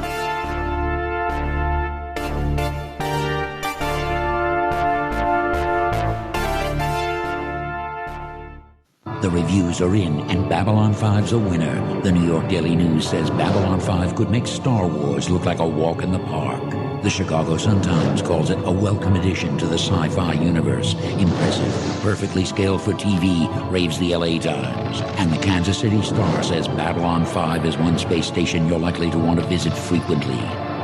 The reviews are in, and Babylon 5's a winner. The New York Daily News says Babylon 5 could make Star Wars look like a walk in the park. The Chicago Sun-Times calls it a welcome addition to the sci-fi universe. Impressive, perfectly scaled for TV, raves the LA Times. And the Kansas City Star says Babylon 5 is one space station you're likely to want to visit frequently.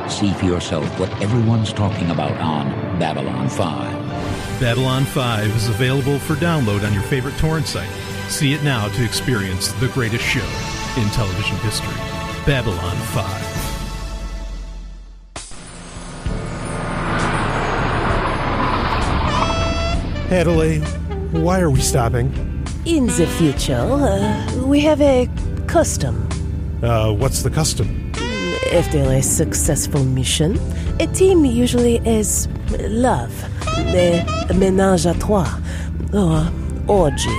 See for yourself what everyone's talking about on Babylon 5. Babylon 5 is available for download on your favorite torrent site. See it now to experience the greatest show in television history. Babylon 5. Adelaide, why are we stopping? In the future, we have a custom. What's the custom? After a successful mission, a team usually has love, a ménage à trois, or orgy.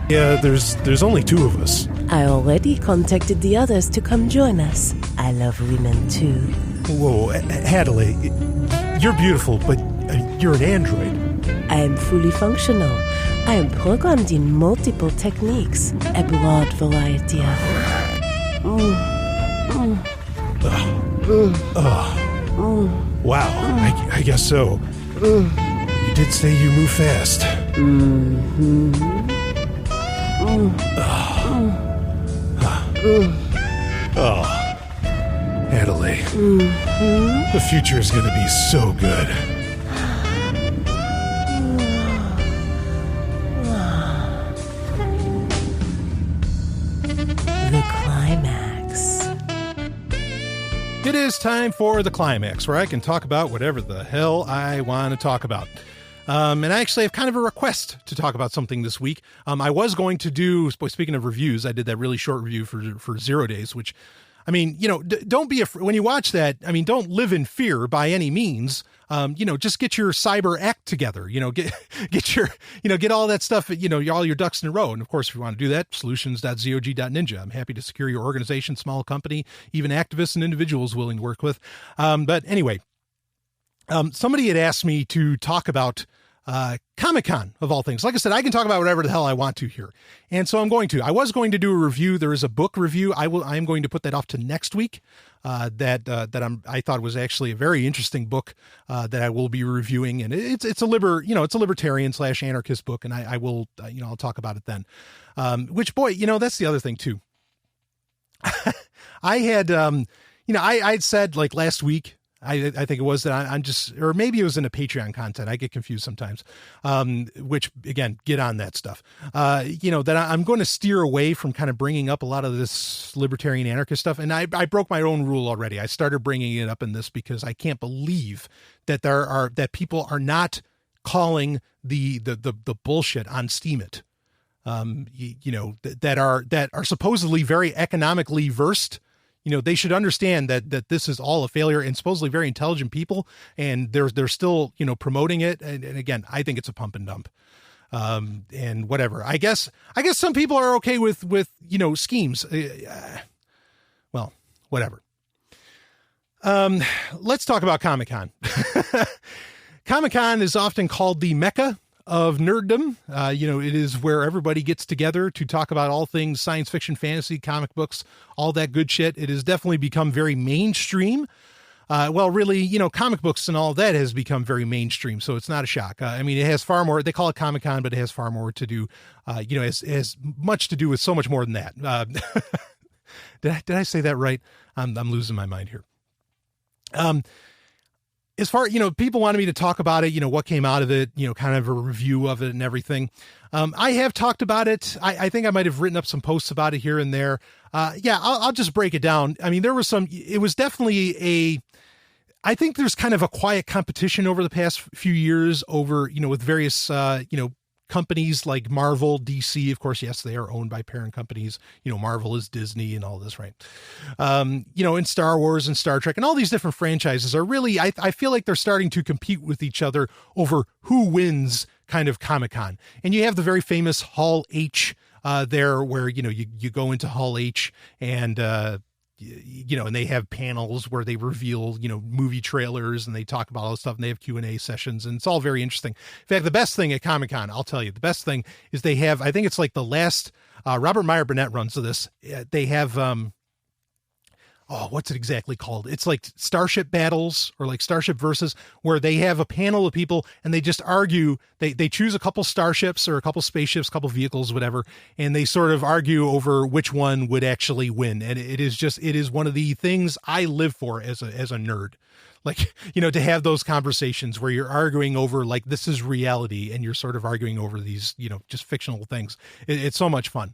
Yeah, there's only two of us. I already contacted the others to come join us. I love women too. Whoa, Adelaide, you're beautiful, but you're an android. I am fully functional. I am programmed in multiple techniques, a broad variety of... Wow, I guess so. You did say you move fast. Adelaide, the future is going to be so good. The Climax. It is time for the Climax, where I can talk about whatever the hell I want to talk about. And I actually have kind of a request to talk about something this week. I was going to do, speaking of reviews, I did that really short review for 0 days, which, I mean, don't be afraid when you watch that. I mean, don't live in fear by any means. Just get your cyber act together, get your, get all that stuff, all your ducks in a row. And of course, if you want to do that, solutions.zog.ninja. I'm happy to secure your organization, small company, even activists and individuals willing to work with. But anyway, somebody had asked me to talk about Comic-Con, of all things. Like I said, I can talk about whatever the hell I want to here. And so I'm going to. I was going to do a review. There is a book review. I am going to put that off to next week. I thought was actually a very interesting book that I will be reviewing. And it's a libertarian / anarchist book. And I will, I'll talk about it then. Which, boy, that's the other thing too. I had, I'd said like last week, I think it was that I'm just, or maybe it was in a Patreon content. I get confused sometimes, which again, get on that stuff. That I'm going to steer away from kind of bringing up a lot of this libertarian anarchist stuff. And I broke my own rule already. I started bringing it up in this because I can't believe that that people are not calling the bullshit on Steemit, that are supposedly very economically versed. They should understand that this is all a failure, and supposedly very intelligent people, and they're still, promoting it. And again, I think it's a pump and dump. And whatever, I guess some people are okay with, schemes. Well, whatever. Let's talk about Comic-Con. Comic-Con is often called the Mecca of nerddom. It is where everybody gets together to talk about all things science fiction, fantasy, comic books, all that good shit. It has definitely become very mainstream. Really, comic books and all that has become very mainstream, so it's not a shock. It has far more, they call it Comic-Con, but it has far more to do, has much to do with so much more than that. Did I say that right? I'm losing my mind here. As far, people wanted me to talk about it, what came out of it, kind of a review of it and everything. I have talked about it. I think I might have written up some posts about it here and there. I'll just break it down. There was it was definitely I think there's kind of a quiet competition over the past few years over, with various, companies like Marvel, DC, of course, yes, they are owned by parent companies. Marvel is Disney and all this, right? And Star Wars and Star Trek and all these different franchises are really, I feel like they're starting to compete with each other over who wins kind of Comic-Con. And you have the very famous Hall H there where, you go into Hall H and, and they have panels where they reveal, movie trailers and they talk about all this stuff and they have Q&A sessions and it's all very interesting. In fact, the best thing at Comic-Con, I'll tell you, the best thing is they have, I think it's like the last, Robert Meyer Burnett runs this. They have, what's it exactly called? It's like Starship Battles or like Starship Versus, where they have a panel of people and they just argue. They choose a couple starships or a couple spaceships, a couple vehicles, whatever, and they sort of argue over which one would actually win. And it is one of the things I live for as a nerd. Like, to have those conversations where you're arguing over, like, this is reality and you're sort of arguing over these, just fictional things. It's so much fun.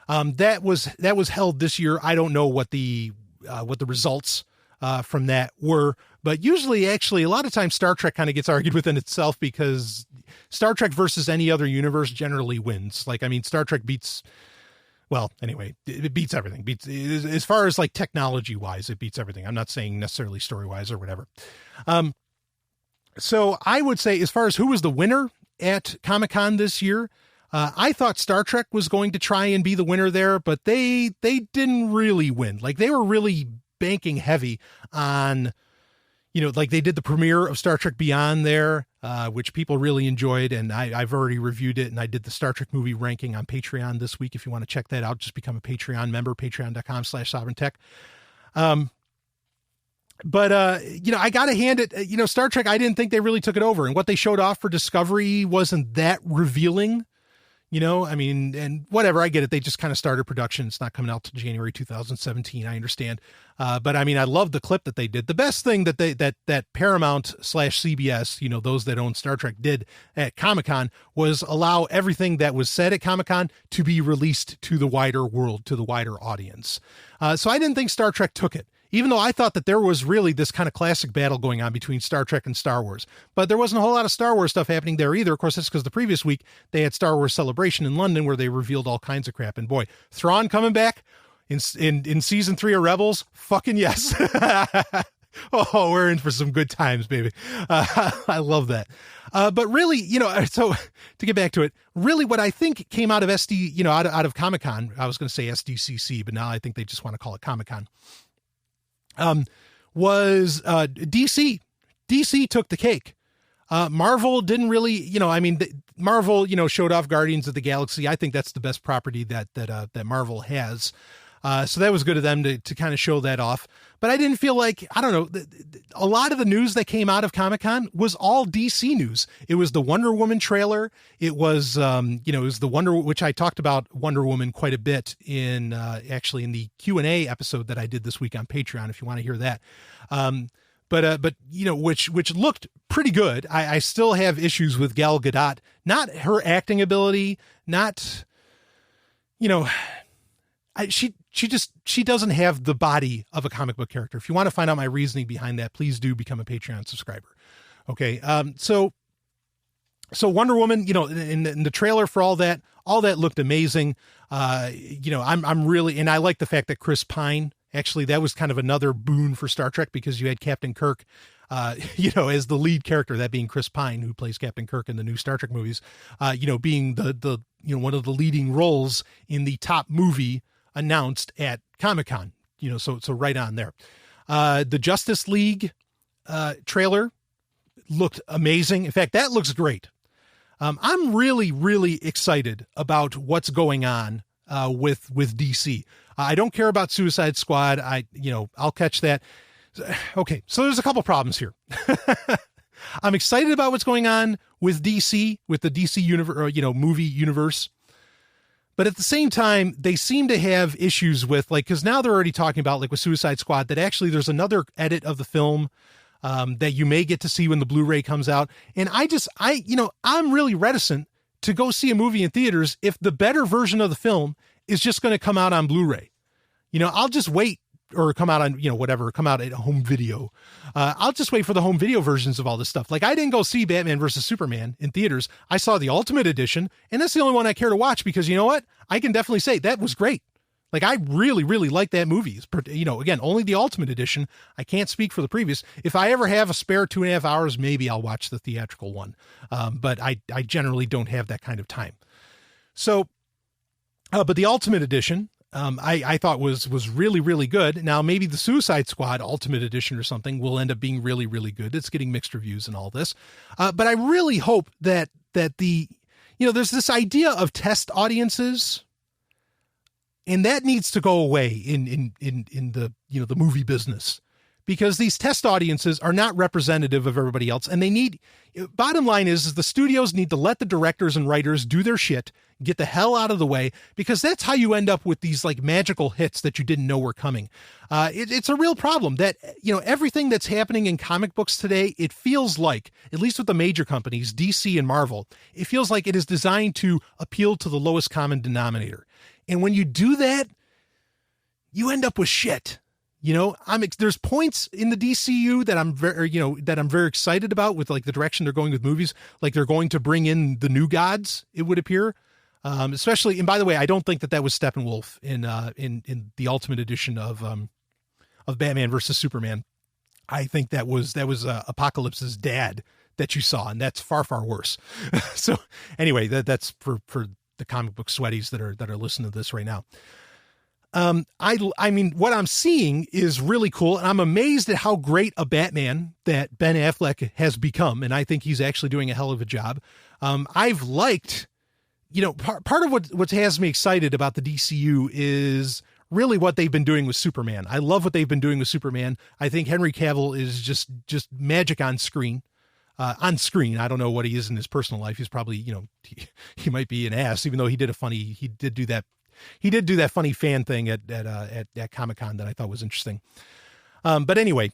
That was held this year. I don't know what the results from that were, but usually actually a lot of times Star Trek kind of gets argued within itself because Star Trek versus any other universe generally wins. Like, I mean, Star Trek beats, well, anyway, it beats everything. As far as like technology wise, it beats everything. I'm not saying necessarily story wise or whatever. So I would say as far as who was the winner at Comic-Con this year, I thought Star Trek was going to try and be the winner there, but they didn't really win. Like, they were really banking heavy on, like they did the premiere of Star Trek Beyond there, which people really enjoyed. And I've already reviewed it, and I did the Star Trek movie ranking on Patreon this week. If you want to check that out, just become a Patreon member, patreon.com/SovrynTech. But I got to hand it, Star Trek, I didn't think they really took it over, and what they showed off for Discovery wasn't that revealing. I mean, and whatever, I get it. They just kind of started production. It's not coming out till January 2017. I understand. But I mean, I love the clip that they did. The best thing that that Paramount/CBS, those that own Star Trek, did at Comic-Con was allow everything that was said at Comic-Con to be released to the wider world, to the wider audience. So I didn't think Star Trek took it, even though I thought that there was really this kind of classic battle going on between Star Trek and Star Wars. But there wasn't a whole lot of Star Wars stuff happening there either. Of course, that's because the previous week they had Star Wars Celebration in London where they revealed all kinds of crap. And boy, Thrawn coming back in season 3 of Rebels, fucking yes. Oh, we're in for some good times, baby. I love that. But really, so to get back to it, really what I think came out of out of Comic-Con, I was going to say SDCC, but now I think they just want to call it Comic-Con. Was DC. DC took the cake. Marvel didn't really, Marvel, showed off Guardians of the Galaxy. I think that's the best property that Marvel has. So that was good of them to kind of show that off. But I didn't feel like, I don't know, a lot of the news that came out of Comic-Con was all DC news. It was the Wonder Woman trailer. It was, it was which I talked about Wonder Woman quite a bit in the Q&A episode that I did this week on Patreon, if you want to hear that. But which looked pretty good. I still have issues with Gal Gadot, not her acting ability, not, she doesn't have the body of a comic book character. If you want to find out my reasoning behind that, please do become a Patreon subscriber. Okay. So Wonder Woman, in the trailer for all that looked amazing. I'm really, and I like the fact that Chris Pine, actually, that was kind of another boon for Star Trek because you had Captain Kirk, as the lead character, that being Chris Pine, who plays Captain Kirk in the new Star Trek movies, being the one of the leading roles in the top movie announced at Comic-Con, so right on there. The Justice League trailer looked amazing. In fact, that looks great. I'm really, really excited about what's going on with DC. I don't care about Suicide Squad. I'll catch that. Okay, so there's a couple problems here. I'm excited about what's going on with DC, with the DC universe, movie universe. But at the same time, they seem to have issues with, because now they're already talking about, with Suicide Squad, that actually there's another edit of the film that you may get to see when the Blu-ray comes out. And I'm really reticent to go see a movie in theaters if the better version of the film is just going to come out on Blu-ray. I'll just wait, or come out on, come out at home video. I'll just wait for the home video versions of all this stuff. I didn't go see Batman versus Superman in theaters. I saw the Ultimate Edition, and that's the only one I care to watch because you know what? I can definitely say that was great. I really, really like that movie. Again, only the Ultimate Edition. I can't speak for the previous. If I ever have a spare 2.5 hours, maybe I'll watch the theatrical one. But I generally don't have that kind of time. So, but the Ultimate Edition, I thought was really, really good. Now, maybe the Suicide Squad Ultimate Edition or something will end up being really, really good. It's getting mixed reviews and all this. But I really hope that there's this idea of test audiences And that needs to go away in the, the movie business, because these test audiences are not representative of everybody else. And bottom line is the studios need to let the directors and writers do their shit, get the hell out of the way, because that's how you end up with these like magical hits that you didn't know were coming. It's a real problem that, everything that's happening in comic books today, it feels like, at least with the major companies, DC and Marvel, it feels like it is designed to appeal to the lowest common denominator. And when you do that, you end up with shit. There's points in the DCU that I'm very excited about with like the direction they're going with movies. Like they're going to bring in the new gods, it would appear. Especially, and by the way, I don't think that was Steppenwolf in the Ultimate Edition of Batman versus Superman. I think that was Apocalypse's dad that you saw, and that's far, far worse. So anyway, that's for the comic book sweaties that are listening to this right now. I mean, what I'm seeing is really cool, and I'm amazed at how great a Batman that Ben Affleck has become, and I think he's actually doing a hell of a job. I've liked, part of what has me excited about the DCU is really what they've been doing with Superman. I love what they've been doing with Superman. I think Henry Cavill is just magic on screen. I don't know what he is in his personal life. He's probably, he might be an ass, even though he did do that funny fan thing at Comic-Con that I thought was interesting. But anyway,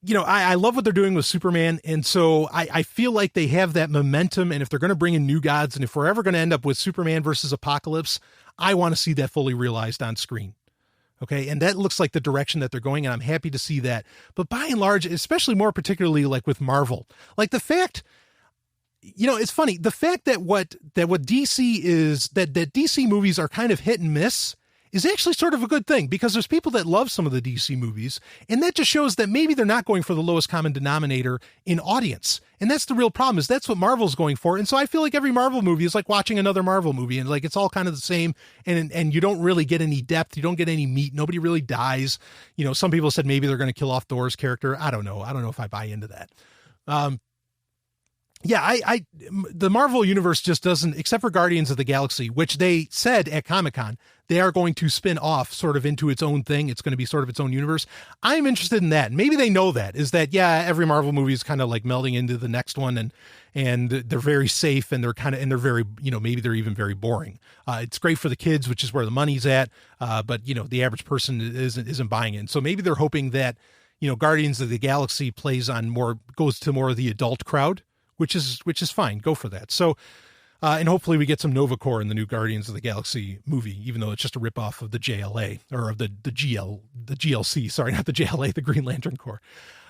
I love what they're doing with Superman. And so I feel like they have that momentum. And if they're going to bring in new gods, and if we're ever going to end up with Superman versus Apocalypse, I want to see that fully realized on screen. Okay. And that looks like the direction that they're going, and I'm happy to see that. But by and large, especially more particularly like with Marvel, like the fact, it's funny, the fact that what DC is, that DC movies are kind of hit and miss is actually sort of a good thing, because there's people that love some of the DC movies, and that just shows that maybe they're not going for the lowest common denominator in audience. And that's the real problem, is that's what Marvel's going for. And so I feel like every Marvel movie is like watching another Marvel movie, and like it's all kind of the same, and you don't really get any depth, you don't get any meat, nobody really dies. Some people said maybe they're going to kill off Thor's character. I don't know if I buy into that. The Marvel universe just doesn't, except for Guardians of the Galaxy, which they said at Comic-Con, they are going to spin off sort of into its own thing. It's going to be sort of its own universe. I'm interested in that. Maybe they know that, is that, every Marvel movie is kind of like melding into the next one, and they're very safe, and they're very, maybe they're even very boring. It's great for the kids, which is where the money's at. But the average person isn't buying it. So maybe they're hoping that, Guardians of the Galaxy goes to more of the adult crowd, which is fine. Go for that. So, and hopefully we get some Nova Corps in the new Guardians of the Galaxy movie, even though it's just a ripoff of the JLA, or of the GLC. Sorry, not the JLA, the Green Lantern Corps.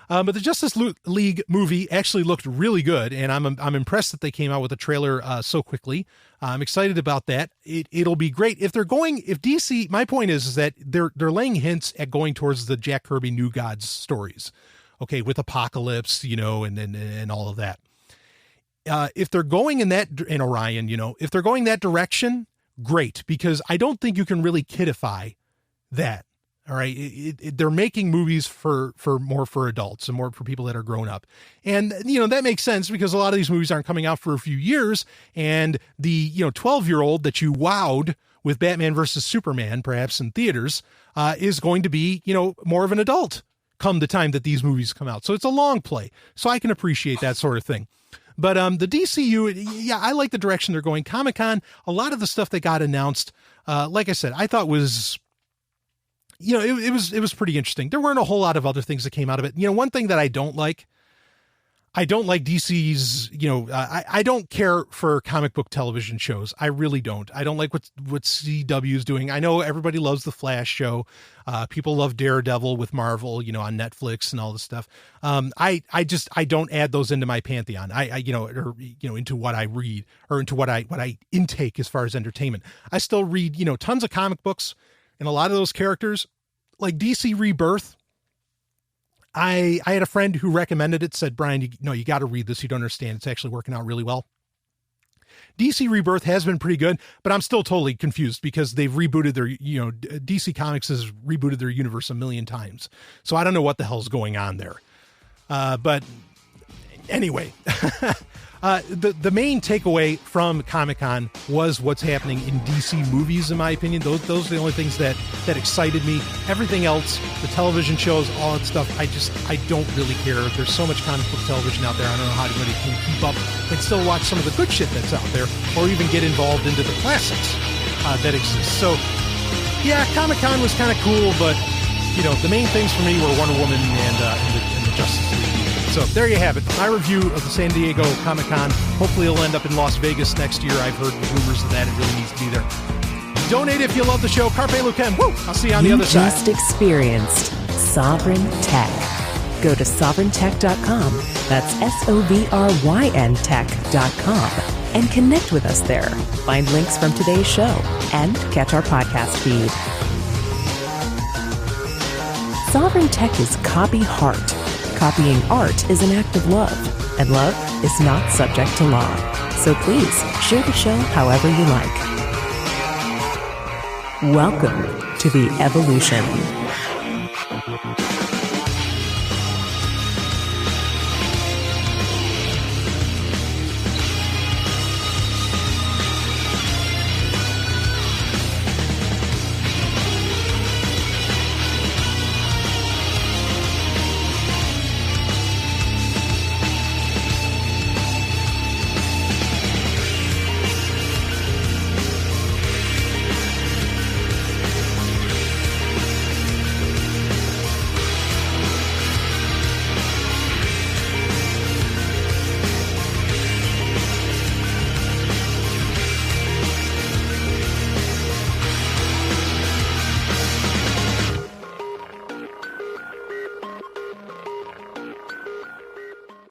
But the Justice League movie actually looked really good, and I'm impressed that they came out with a trailer so quickly. I'm excited about that. It'll be great if DC. My point is that they're laying hints at going towards the Jack Kirby New Gods stories, okay, with Apocalypse, and all of that. If they're going in Orion, if they're going that direction, great, because I don't think you can really kidify that. All right. They're making movies for adults and more for people that are grown up. And, that makes sense, because a lot of these movies aren't coming out for a few years. And the, 12-year-old that you wowed with Batman versus Superman, perhaps in theaters, is going to be, more of an adult come the time that these movies come out. So it's a long play. So I can appreciate that sort of thing. But the DCU, I like the direction they're going. Comic-Con, a lot of the stuff that got announced, like I said, I thought was, it was pretty interesting. There weren't a whole lot of other things that came out of it. One thing that I don't like DC's, I don't care for comic book television shows. I really don't. I don't like what CW is doing. I know everybody loves the Flash show. People love Daredevil with Marvel, on Netflix and all this stuff. I don't add those into my pantheon. Into what I read, or into what I intake as far as entertainment. I still read, tons of comic books, and a lot of those characters, like DC Rebirth. I had a friend who recommended it, said, Brian, you got to read this. You don't understand. It's actually working out really well. DC Rebirth has been pretty good, but I'm still totally confused, because they've rebooted their, DC Comics has rebooted their universe a million times. So I don't know what the hell's going on there. But anyway, The main takeaway from Comic-Con was what's happening in DC movies, in my opinion. Those are the only things that excited me. Everything else, the television shows, all that stuff, I don't really care. There's so much comic book television out there. I don't know how anybody can keep up and still watch some of the good shit that's out there, or even get involved into the classics that exist. So, yeah, Comic-Con was kind of cool, but, you know, the main things for me were Wonder Woman and the Justice League. So there you have it. My review of the San Diego Comic-Con. Hopefully it'll end up in Las Vegas next year. I've heard rumors of that. It really needs to be there. Donate if you love the show. Carpe Lucem. Woo! I'll see you on the other side. You just experienced Sovryn Tech. Go to sovryntech.com. That's SOVRYN tech.com. And connect with us there. Find links from today's show and catch our podcast feed. Sovryn Tech is copy heart. Copying art is an act of love, and love is not subject to law. So please, share the show however you like. Welcome to the evolution.